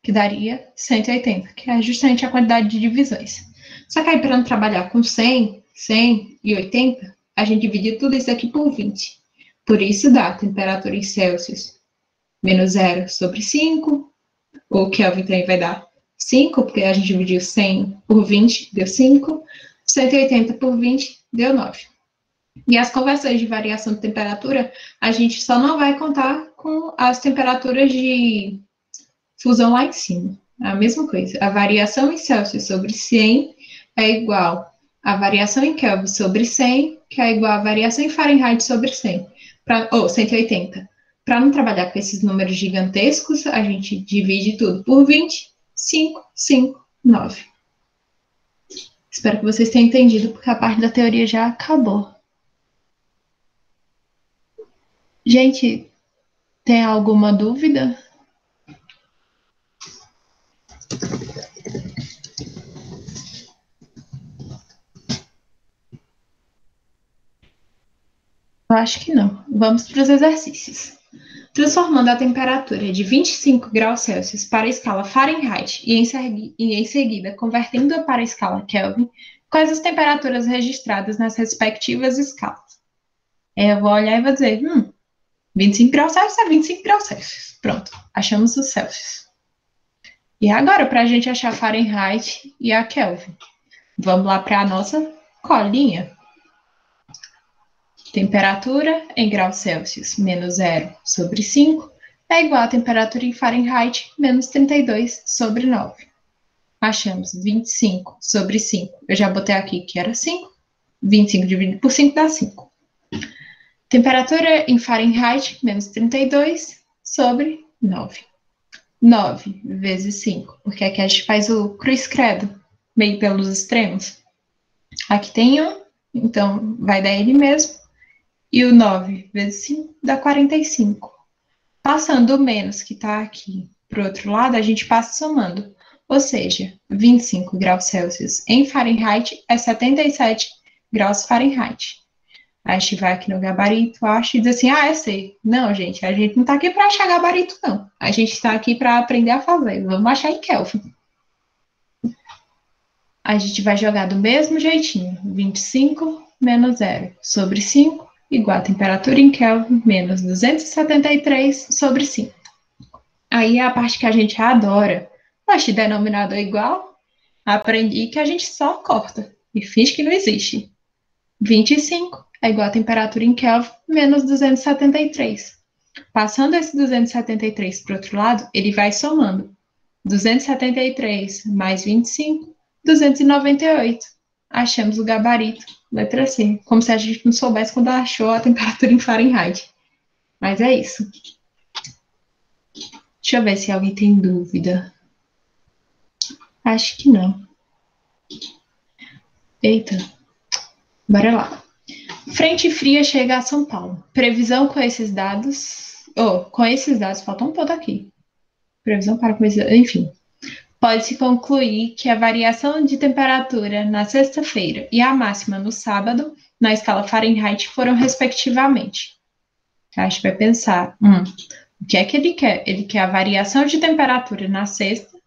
que daria 180, que é justamente a quantidade de divisões. Só que aí, para não trabalhar com 100, 100 e 80, a gente divide tudo isso aqui por 20. Por isso dá temperatura em Celsius menos 0 sobre 5, o Kelvin também vai dar 5, porque a gente dividiu 100 por 20, deu 5, 180 por 20, deu 9. E as conversões de variação de temperatura, a gente só não vai contar com as temperaturas de fusão lá em cima. É a mesma coisa. A variação em Celsius sobre 100 é igual a variação em Kelvin sobre 100, que é igual a variação em Fahrenheit sobre 100, ou 180. Para não trabalhar com esses números gigantescos, a gente divide tudo por 20, 5, 5, 9. Espero que vocês tenham entendido, porque a parte da teoria já acabou. Gente, tem alguma dúvida? Eu acho que não. Vamos para os exercícios. Transformando a temperatura de 25 graus Celsius para a escala Fahrenheit e em seguida convertendo-a para a escala Kelvin, quais as temperaturas registradas nas respectivas escalas? Eu vou olhar e vou dizer, 25 graus Celsius é 25 graus Celsius. Pronto, achamos o Celsius. E agora, para a gente achar Fahrenheit e a Kelvin, vamos lá para a nossa colinha. Temperatura em graus Celsius menos 0 sobre 5 é igual a temperatura em Fahrenheit menos 32 sobre 9. Achamos 25 sobre 5. Eu já botei aqui que era 5. 25 dividido por 5 dá 5. Temperatura em Fahrenheit menos 32 sobre 9. 9 vezes 5, porque aqui a gente faz o cruz credo, meio pelos extremos. Aqui tem 1, então vai dar ele mesmo. E o 9 vezes 5 dá 45. Passando o menos que está aqui para o outro lado, a gente passa somando. Ou seja, 25 graus Celsius em Fahrenheit é 77 graus Fahrenheit. A gente vai aqui no gabarito, acha e diz assim, é C. Não, gente, a gente não está aqui para achar gabarito, não. A gente está aqui para aprender a fazer. Vamos achar em Kelvin. A gente vai jogar do mesmo jeitinho. 25 menos 0 sobre 5 igual a temperatura em Kelvin menos 273 sobre 5. Aí é a parte que a gente adora. Acho denominador igual. Aprendi que a gente só corta e finge que não existe. 25 é igual a temperatura em Kelvin menos 273. Passando esse 273 para o outro lado, ele vai somando. 273 mais 25, 298. Achamos o gabarito, letra C. Como se a gente não soubesse quando achou a temperatura em Fahrenheit. Mas é isso. Deixa eu ver se alguém tem dúvida. Acho que não. Eita. Bora lá. Frente fria chega a São Paulo. Previsão com esses dados. Com esses dados, falta um ponto aqui. Previsão para coisa. Enfim. Pode-se concluir que a variação de temperatura na sexta-feira e a máxima no sábado, na escala Fahrenheit, foram respectivamente. A gente vai pensar, o que é que ele quer? Ele quer a variação de temperatura na sexta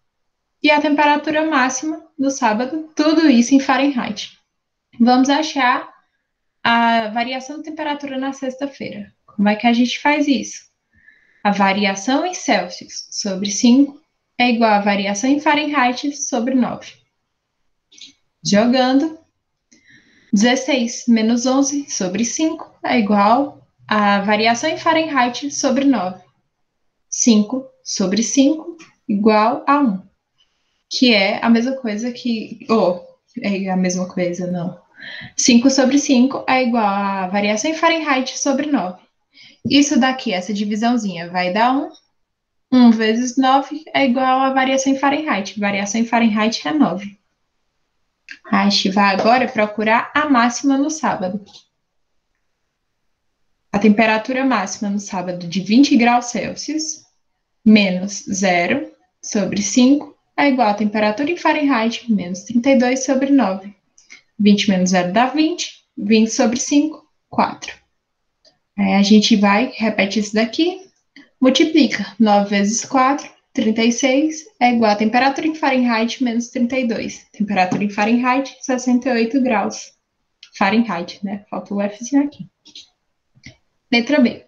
e a temperatura máxima no sábado, tudo isso em Fahrenheit. Vamos achar a variação de temperatura na sexta-feira. Como é que a gente faz isso? A variação em Celsius sobre 5 é igual a variação em Fahrenheit sobre 9. Jogando, 16 menos 11 sobre 5 é igual a variação em Fahrenheit sobre 9. 5 sobre 5 igual a 1. Que é a mesma coisa que... é a mesma coisa, não. 5 sobre 5 é igual a variação em Fahrenheit sobre 9. Isso daqui, essa divisãozinha, vai dar 1. 1 vezes 9 é igual a variação em Fahrenheit. Variação em Fahrenheit é 9. A gente vai agora procurar a máxima no sábado. A temperatura máxima no sábado de 20 graus Celsius menos 0 sobre 5 é igual a temperatura em Fahrenheit menos 32 sobre 9. 20 menos 0 dá 20. 20 sobre 5, 4. Aí a gente vai, repete isso daqui, multiplica. 9 vezes 4, 36, é igual a temperatura em Fahrenheit menos 32. Temperatura em Fahrenheit, 68 graus. Fahrenheit, né? Falta o Fzinho aqui. Letra B.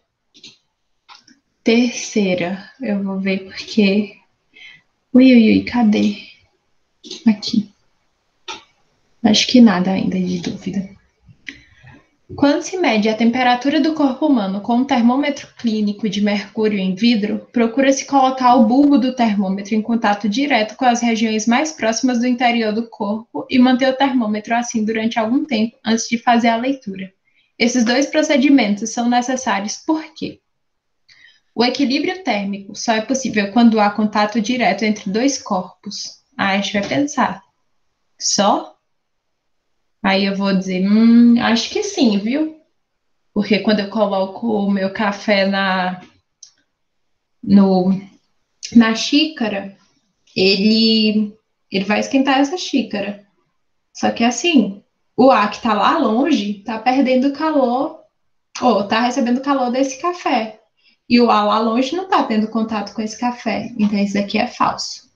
Terceira. Eu vou ver porque... Ui, cadê? Aqui. Acho que nada ainda de dúvida. Quando se mede a temperatura do corpo humano com um termômetro clínico de mercúrio em vidro, procura-se colocar o bulbo do termômetro em contato direto com as regiões mais próximas do interior do corpo e manter o termômetro assim durante algum tempo antes de fazer a leitura. Esses dois procedimentos são necessários porque o equilíbrio térmico só é possível quando há contato direto entre dois corpos. Aí a gente vai pensar, só? Aí eu vou dizer, acho que sim, viu? Porque quando eu coloco o meu café na xícara, ele vai esquentar essa xícara. Só que assim, o ar que tá lá longe tá perdendo calor, ou tá recebendo calor desse café. E o ar lá longe não tá tendo contato com esse café. Então isso daqui é falso.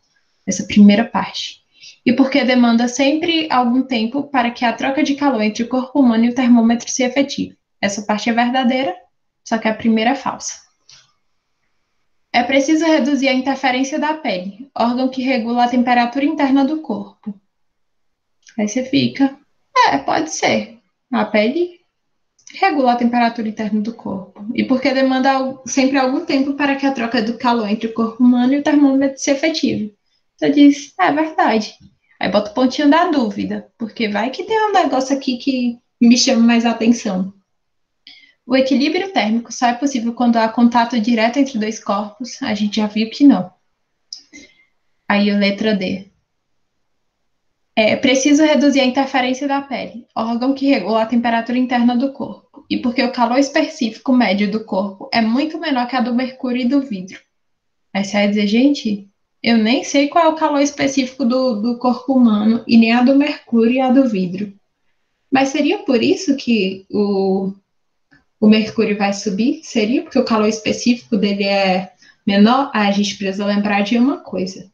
Essa primeira parte. E porque demanda sempre algum tempo para que a troca de calor entre o corpo humano e o termômetro se efetive. Essa parte é verdadeira, só que a primeira é falsa. É preciso reduzir a interferência da pele, órgão que regula a temperatura interna do corpo. Aí você fica, pode ser. A pele regula a temperatura interna do corpo. E porque demanda sempre algum tempo para que a troca do calor entre o corpo humano e o termômetro se efetive. Você diz, é verdade. Aí bota o pontinho da dúvida, porque vai que tem um negócio aqui que me chama mais a atenção. O equilíbrio térmico só é possível quando há contato direto entre dois corpos. A gente já viu que não. Aí a letra D. É preciso reduzir a interferência da pele, órgão que regula a temperatura interna do corpo, e porque o calor específico médio do corpo é muito menor que a do mercúrio e do vidro. Aí você vai dizer, gente... Eu nem sei qual é o calor específico do corpo humano, e nem a do mercúrio e a do vidro. Mas seria por isso que o mercúrio vai subir, seria, porque o calor específico dele é menor. A gente precisa lembrar de uma coisa.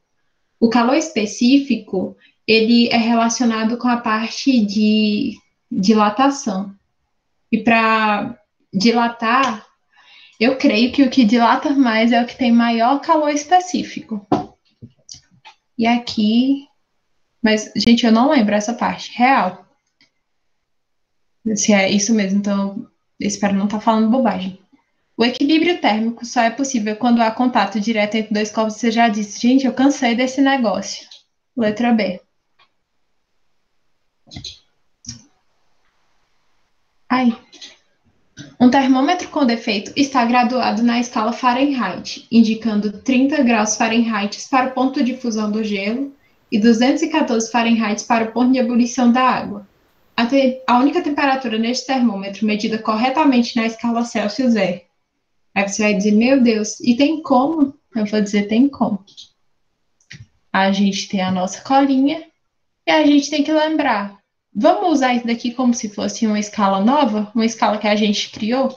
O calor específico, ele é relacionado com a parte de dilatação. E para dilatar, eu creio que o que dilata mais é o que tem maior calor específico. E aqui... Mas, gente, eu não lembro essa parte. Real. Se é isso mesmo, então eu espero não estar falando bobagem. O equilíbrio térmico só é possível quando há contato direto entre dois corpos. Você já disse, gente, eu cansei desse negócio. Letra B. Ai. Um termômetro com defeito está graduado na escala Fahrenheit, indicando 30 graus Fahrenheit para o ponto de fusão do gelo e 214 Fahrenheit para o ponto de ebulição da água. A única temperatura neste termômetro medida corretamente na escala Celsius é... Aí você vai dizer, meu Deus, e tem como? Eu vou dizer, tem como. A gente tem a nossa colinha e a gente tem que lembrar. Vamos usar isso daqui como se fosse uma escala nova? Uma escala que a gente criou?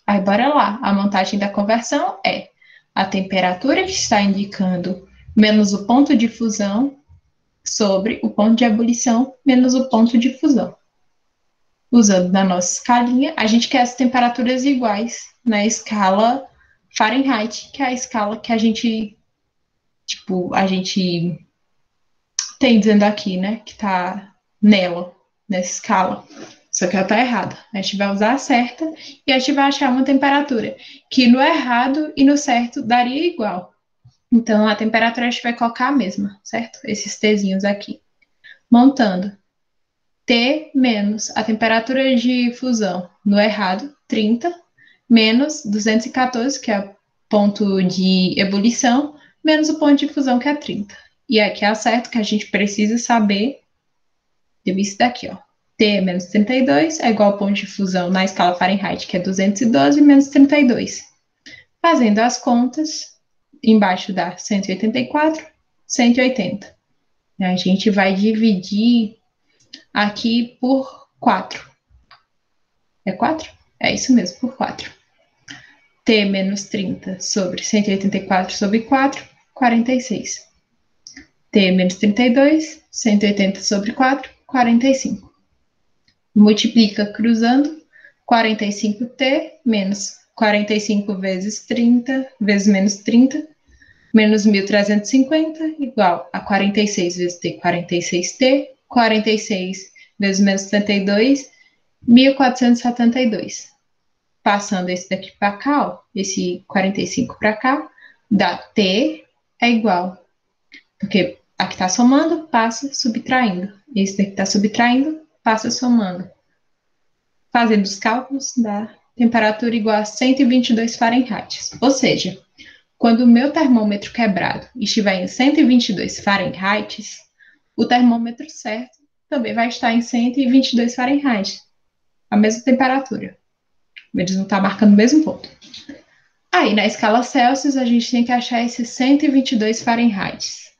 Aí, bora lá. A montagem da conversão é a temperatura que está indicando menos o ponto de fusão sobre o ponto de ebulição menos o ponto de fusão. Usando na nossa escalinha, a gente quer as temperaturas iguais na escala Fahrenheit, que é a escala que a gente tem dizendo aqui, né? Que tá nela, nessa escala. Só que ela tá errada. A gente vai usar a certa e a gente vai achar uma temperatura que no errado e no certo daria igual. Então, a temperatura a gente vai colocar a mesma, certo? Esses Tzinhos aqui. Montando. T menos a temperatura de fusão no errado, 30, menos 214, que é o ponto de ebulição, menos o ponto de fusão, que é 30. E aqui é certo que a gente precisa saber isso daqui, ó. T menos 32 é igual ao ponto de fusão na escala Fahrenheit, que é 212, menos 32. Fazendo as contas, embaixo dá 184, 180. A gente vai dividir aqui por 4. É 4? É isso mesmo, por 4. T menos 30 sobre 184 sobre 4, 46. T menos 32, 180 sobre 4, 45. Multiplica cruzando, 45T menos 45 vezes 30, vezes menos 30, menos 1.350, igual a 46 vezes T, 46T, 46 vezes menos 72, 1.472. Passando esse daqui para cá, ó, esse 45 para cá, dá T é igual, porque aqui está somando, passa subtraindo. Esse daqui está subtraindo, passa somando. Fazendo os cálculos, dá temperatura igual a 122 Fahrenheit. Ou seja, quando o meu termômetro quebrado estiver em 122 Fahrenheit, o termômetro certo também vai estar em 122 Fahrenheit. A mesma temperatura. Eles não estão marcando o mesmo ponto. Aí, na escala Celsius, a gente tem que achar esses 122 Fahrenheit.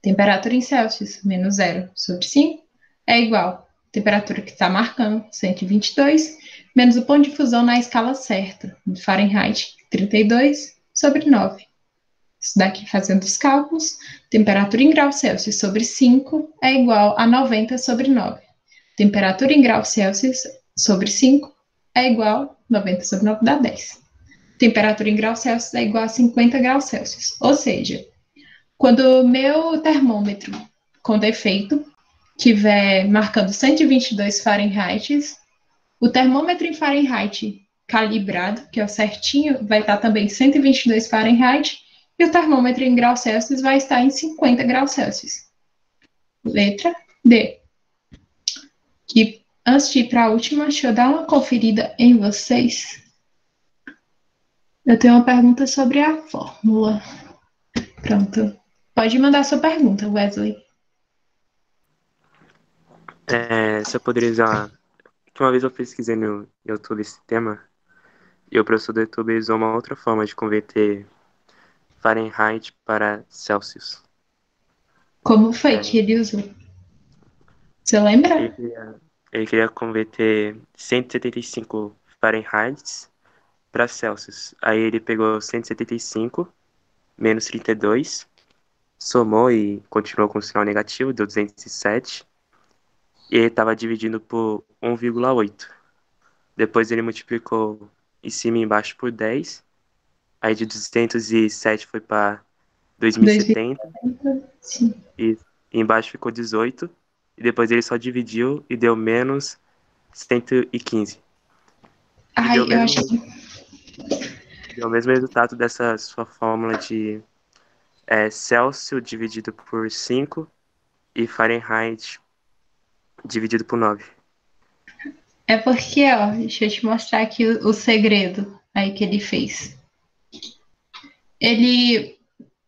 Temperatura em Celsius, menos 0 sobre 5, é igual a temperatura que está marcando, 122, menos o ponto de fusão na escala certa, de Fahrenheit, 32 sobre 9. Isso daqui, fazendo os cálculos, temperatura em graus Celsius sobre 5 é igual a 90 sobre 9. Temperatura em graus Celsius sobre 5 é igual a 90 sobre 9 dá 10. Temperatura em graus Celsius é igual a 50 graus Celsius. Ou seja, quando o meu termômetro com defeito estiver marcando 122 Fahrenheit, o termômetro em Fahrenheit calibrado, que é o certinho, vai estar também 122 Fahrenheit, e o termômetro em graus Celsius vai estar em 50 graus Celsius. Letra D. Que antes de ir para a última, deixa eu dar uma conferida em vocês. Eu tenho uma pergunta sobre a fórmula. Pronto. Pode mandar sua pergunta, Wesley. Se eu poderia usar... Uma vez eu pesquisei no YouTube esse tema, e o professor do YouTube usou uma outra forma de converter Fahrenheit para Celsius. Como foi que ele usou? Você lembra? ele queria converter 175 Fahrenheit para Celsius. Aí ele pegou 175 menos 32, somou e continuou com o sinal negativo, deu 207. E ele estava dividindo por 1,8. Depois ele multiplicou em cima e embaixo por 10. Aí de 207 foi para 2070. 2070, sim. E embaixo ficou 18. E depois ele só dividiu e deu menos 115. E Ai, eu acho que deu o mesmo resultado dessa sua fórmula de Celsius dividido por 5 e Fahrenheit dividido por 9. é porque, ó, deixa eu te mostrar aqui o segredo aí que ele fez. Ele,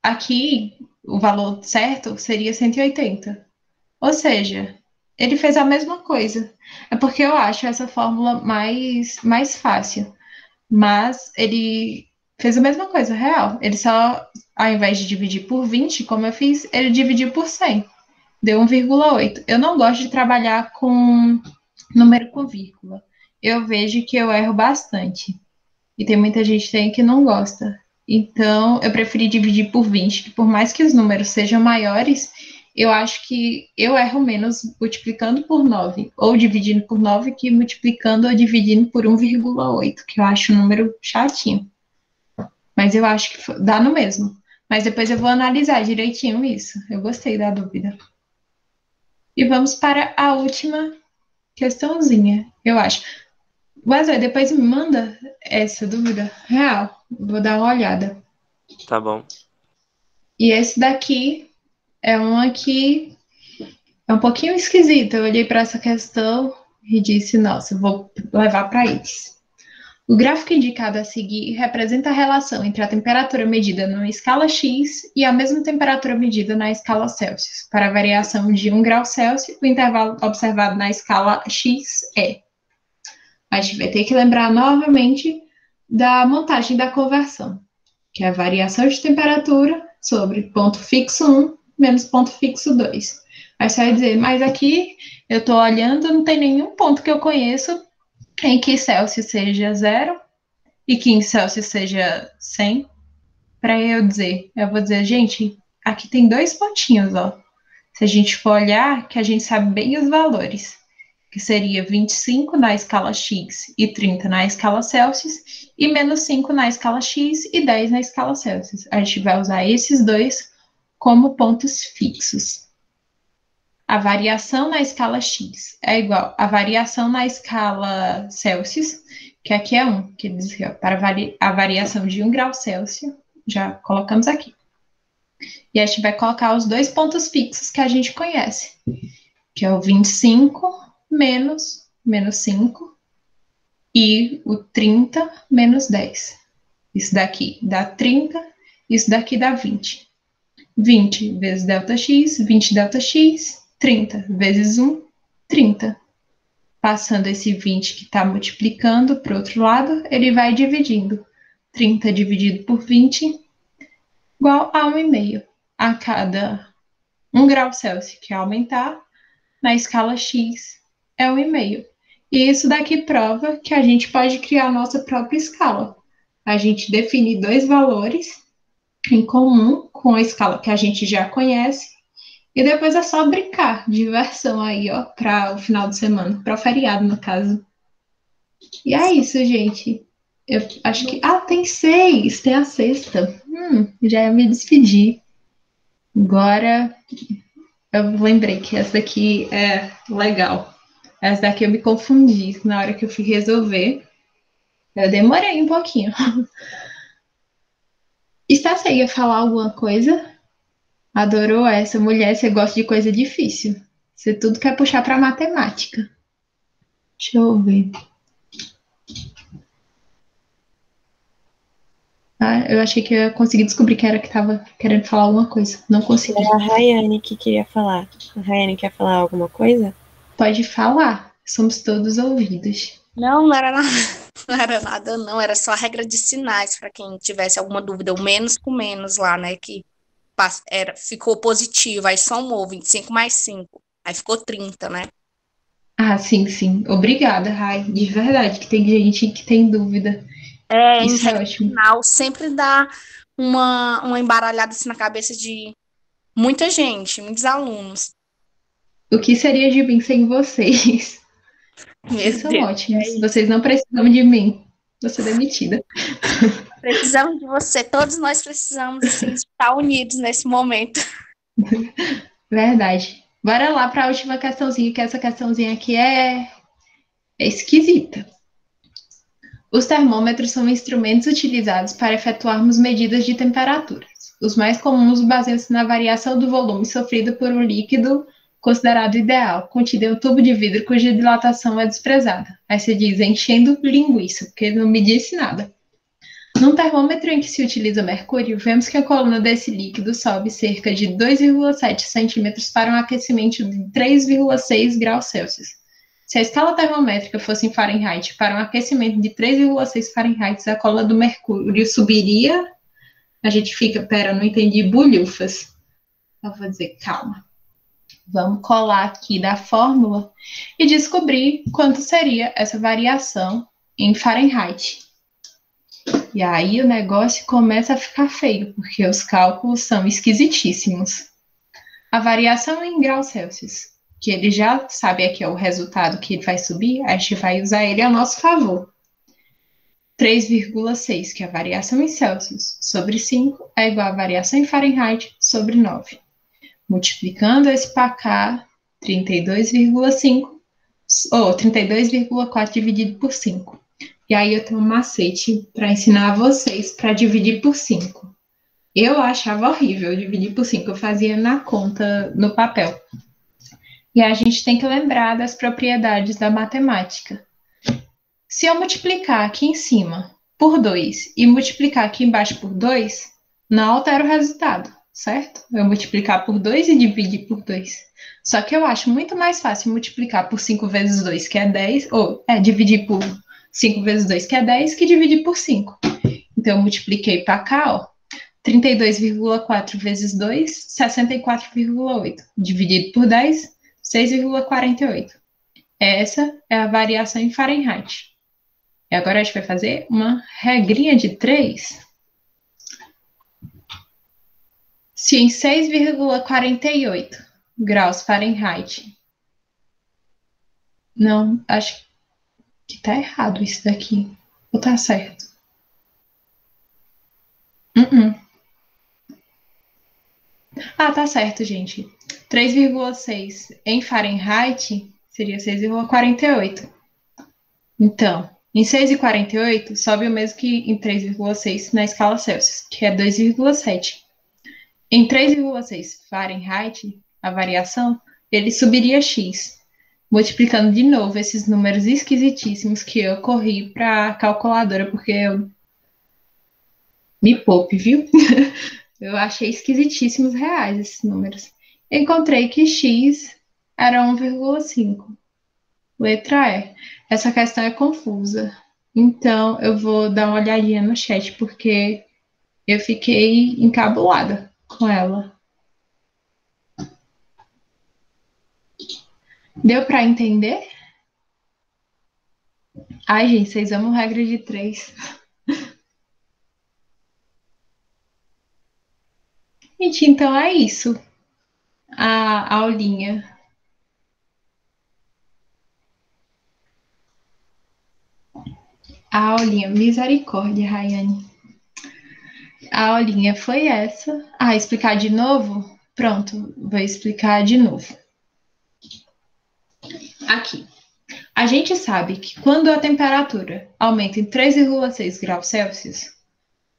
aqui, o valor certo seria 180. Ou seja, ele fez a mesma coisa. É porque eu acho essa fórmula mais fácil. Mas ele fez a mesma coisa, real. Ele só, ao invés de dividir por 20, como eu fiz, ele dividiu por 100. Deu 1,8. Eu não gosto de trabalhar com número com vírgula. Eu vejo que eu erro bastante. E tem muita gente tem que não gosta. Então, eu preferi dividir por 20, que por mais que os números sejam maiores, eu acho que eu erro menos multiplicando por 9, ou dividindo por 9, que multiplicando ou dividindo por 1,8, que eu acho um número chatinho. Mas eu acho que dá no mesmo. Mas depois eu vou analisar direitinho isso. Eu gostei da dúvida. E vamos para a última questãozinha, eu acho. Wesley, depois me manda essa dúvida real. Vou dar uma olhada. Tá bom. E esse daqui é uma que é um pouquinho esquisita. Eu olhei para essa questão e disse, nossa, eu vou levar para eles. O gráfico indicado a seguir representa a relação entre a temperatura medida numa escala X e a mesma temperatura medida na escala Celsius. Para a variação de 1 grau Celsius, o intervalo observado na escala X é. A gente vai ter que lembrar novamente da montagem da conversão, que é a variação de temperatura sobre ponto fixo 1 menos ponto fixo 2. Aí você vai dizer, mas aqui eu estou olhando, não tem nenhum ponto que eu conheço em que Celsius seja 0 e que em Celsius seja 100. Para eu vou dizer, gente, aqui tem 2 pontinhos, ó. Se a gente for olhar, que a gente sabe bem os valores, que seria 25 na escala X e 30 na escala Celsius, e menos 5 na escala X e 10 na escala Celsius. A gente vai usar esses dois como pontos fixos. A variação na escala X é igual à variação na escala Celsius, que aqui é 1, que diz que para a variação de 1 grau Celsius, já colocamos aqui. E a gente vai colocar os dois pontos fixos que a gente conhece, que é o 25 menos 5 e o 30 menos 10. Isso daqui dá 30, isso daqui dá 20. 20 vezes ΔX, 20 ΔX, 30 vezes 1, 30. Passando esse 20 que está multiplicando para o outro lado, ele vai dividindo. 30 dividido por 20 igual a 1,5. A cada 1 grau Celsius que aumentar, na escala X é 1,5. E isso daqui prova que a gente pode criar a nossa própria escala. A gente define dois valores em comum com a escala que a gente já conhece, e depois é só brincar, diversão aí, ó, para o final de semana, para o feriado, no caso. E é isso, gente. Eu acho que... tem 6, tem a sexta. Já ia me despedir. Agora, eu lembrei que essa daqui é legal. Essa daqui eu me confundi na hora que eu fui resolver. Eu demorei um pouquinho. Estácia ia falar alguma coisa? Adorou essa mulher, você gosta de coisa difícil. Você tudo quer puxar para matemática. Deixa eu ver. Eu achei que eu ia conseguir descobrir que era que estava querendo falar alguma coisa. Não consegui. Era a Rayane que queria falar. A Rayane quer falar alguma coisa? Pode falar. Somos todos ouvidos. Não era nada. Não era nada, não. Era só a regra de sinais para quem tivesse alguma dúvida. O menos com menos lá, né? Que ficou positivo. Aí somou 25 mais 5. Aí ficou 30, né? Ah, sim, sim. Obrigada, Rai. De verdade, que tem gente que tem dúvida. Em Isso é reta ótimo. final, sempre dá uma embaralhada assim na cabeça de muita gente, muitos alunos. O que seria de mim sem vocês? Vocês Meu são Deus, é ótimos. isso. Vocês não precisam de mim. Vou ser demitida. Precisamos de você, todos nós precisamos assim estar unidos nesse momento. Verdade. Bora lá para a última questãozinha, que essa questãozinha aqui é esquisita. Os termômetros são instrumentos utilizados para efetuarmos medidas de temperaturas. Os mais comuns baseiam-se na variação do volume sofrido por um líquido considerado ideal, contido em um tubo de vidro cuja dilatação é desprezada. Aí você diz enchendo linguiça, porque ele não me disse nada. Num termômetro em que se utiliza mercúrio, vemos que a coluna desse líquido sobe cerca de 2,7 centímetros para um aquecimento de 3,6 graus Celsius. Se a escala termométrica fosse em Fahrenheit para um aquecimento de 3,6 Fahrenheit, a coluna do mercúrio subiria. A gente fica, pera, não entendi, bulhufas. Eu vou dizer, calma. Vamos colar aqui da fórmula e descobrir quanto seria essa variação em Fahrenheit. E aí o negócio começa a ficar feio, porque os cálculos são esquisitíssimos. A variação em graus Celsius, que ele já sabe aqui é o resultado que ele vai subir, a gente vai usar ele a nosso favor. 3,6, que é a variação em Celsius, sobre 5 é igual a variação em Fahrenheit sobre 9. Multiplicando esse para cá, 32,5, ou 32,4 dividido por 5. E aí eu tenho um macete para ensinar a vocês para dividir por 5. Eu achava horrível dividir por 5, eu fazia na conta, no papel. E a gente tem que lembrar das propriedades da matemática. Se eu multiplicar aqui em cima por 2 e multiplicar aqui embaixo por 2, não altera o resultado, certo? Eu multiplicar por 2 e dividir por 2. Só que eu acho muito mais fácil multiplicar por 5 vezes 2, que é 10, ou dividir por 5 vezes 2, que é 10, que dividir por 5. Então, eu multipliquei para cá, ó. 32,4 vezes 2, 64,8. Dividido por 10, 6,48. Essa é a variação em Fahrenheit. E agora a gente vai fazer uma regrinha de 3. Se em 6,48 graus Fahrenheit... Não, acho que tá errado isso daqui. Ou tá certo? Ah, tá certo, gente. 3,6 em Fahrenheit seria 6,48. Então, em 6,48 sobe o mesmo que em 3,6 na escala Celsius, que é 2,7. Em 3,6 Fahrenheit, a variação, ele subiria x, multiplicando de novo esses números esquisitíssimos que eu corri para a calculadora, porque eu me poupe, viu? Eu achei esquisitíssimos reais esses números. Encontrei que x era 1,5. Letra E. Essa questão é confusa. Então, eu vou dar uma olhadinha no chat, porque eu fiquei encabulada com ela. Deu para entender? Ai, gente, vocês amam regra de 3. Gente, então é isso. A aulinha. A aulinha. Misericórdia, Rayane. A aulinha foi essa. Ah, explicar de novo? Pronto, vou explicar de novo. Aqui. A gente sabe que quando a temperatura aumenta em 3,6 graus Celsius,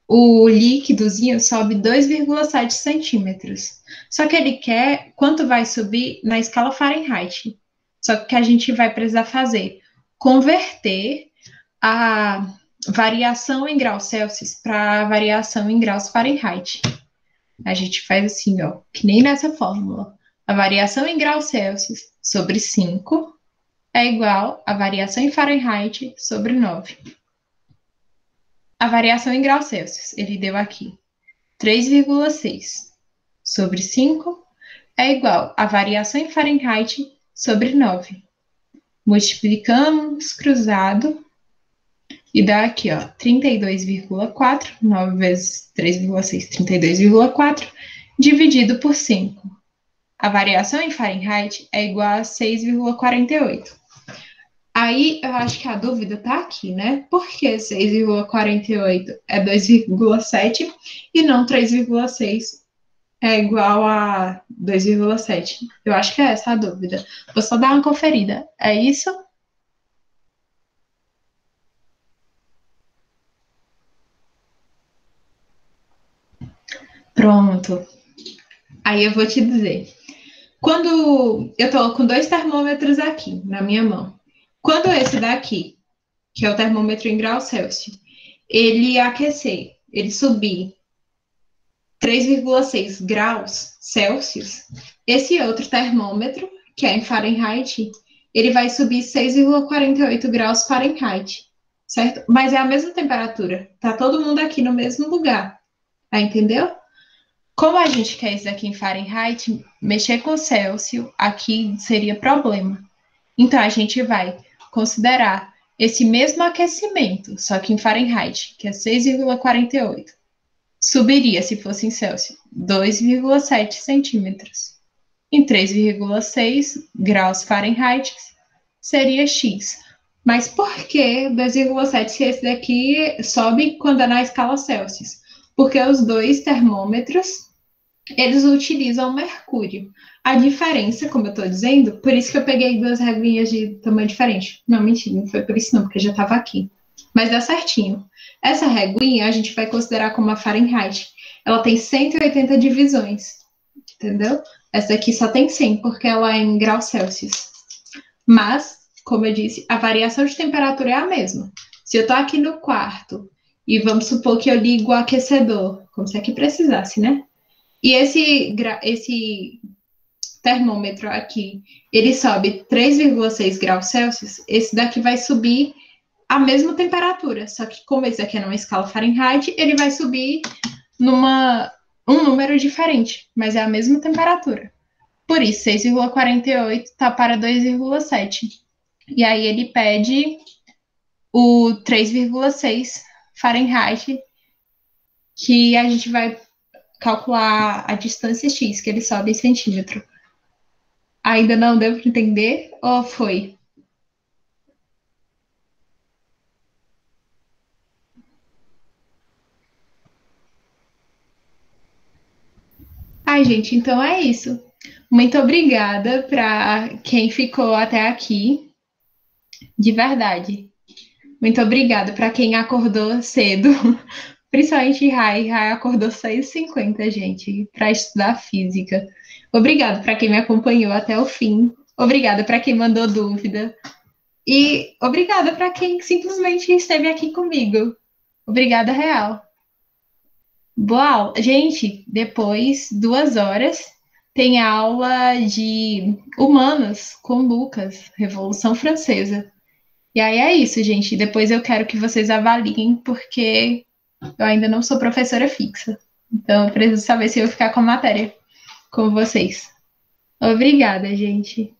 o líquidozinho sobe 2,7 centímetros. Só que ele quer quanto vai subir na escala Fahrenheit. Só que a gente vai precisar fazer converter a variação em graus Celsius para a variação em graus Fahrenheit. A gente faz assim, ó, que nem nessa fórmula. A variação em graus Celsius sobre 5 é igual a variação em Fahrenheit sobre 9. A variação em graus Celsius, ele deu aqui 3,6 sobre 5 é igual a variação em Fahrenheit sobre 9. Multiplicamos cruzado e dá aqui, ó, 32,4, 9 vezes 3,6, 32,4, dividido por 5. A variação em Fahrenheit é igual a 6,48. Aí, eu acho que a dúvida tá aqui, né? Por que 6,48 é 2,7 e não 3,6 é igual a 2,7? Eu acho que é essa a dúvida. Vou só dar uma conferida. É isso? Pronto. Aí eu vou te dizer. Quando eu tô com 2 termômetros aqui na minha mão, quando esse daqui, que é o termômetro em graus Celsius, ele aquecer, ele subir 3,6 graus Celsius, esse outro termômetro, que é em Fahrenheit, ele vai subir 6,48 graus Fahrenheit, certo? Mas é a mesma temperatura, tá todo mundo aqui no mesmo lugar, tá, entendeu? Como a gente quer isso aqui em Fahrenheit, mexer com Celsius aqui seria problema. Então, a gente vai considerar esse mesmo aquecimento, só que em Fahrenheit, que é 6,48. Subiria, se fosse em Celsius, 2,7 centímetros. Em 3,6 graus Fahrenheit, seria X. Mas por que 2,7 se esse daqui sobe quando é na escala Celsius? Porque os dois termômetros eles utilizam mercúrio. A diferença, como eu estou dizendo, por isso que eu peguei 2 reguinhas de tamanho diferente. Não, mentira, não foi por isso não, porque já estava aqui. Mas dá certinho. Essa reguinha a gente vai considerar como a Fahrenheit. Ela tem 180 divisões, entendeu? Essa aqui só tem 100, porque ela é em graus Celsius. Mas, como eu disse, a variação de temperatura é a mesma. Se eu estou aqui no quarto e vamos supor que eu ligo o aquecedor, como se aqui precisasse, né? E esse termômetro aqui, ele sobe 3,6 graus Celsius, esse daqui vai subir a mesma temperatura, só que como esse aqui é numa escala Fahrenheit, ele vai subir um número diferente, mas é a mesma temperatura. Por isso, 6,48 tá para 2,7. E aí ele pede o 3,6 Fahrenheit, que a gente vai calcular a distância X, que ele sobe em centímetro. Ainda não deu para entender? Ou foi? Ai, gente, então é isso. Muito obrigada para quem ficou até aqui. De verdade. Muito obrigada para quem acordou cedo. Principalmente Rai. Rai acordou 6h50, gente, para estudar física. Obrigada para quem me acompanhou até o fim. Obrigada para quem mandou dúvida. E obrigada para quem simplesmente esteve aqui comigo. Obrigada, real. Boa aula. Gente, depois, 2 horas, tem aula de humanas com Lucas, Revolução Francesa. E aí é isso, gente. Depois eu quero que vocês avaliem, porque eu ainda não sou professora fixa. Então eu preciso saber se eu vou ficar com a matéria com vocês. Obrigada, gente.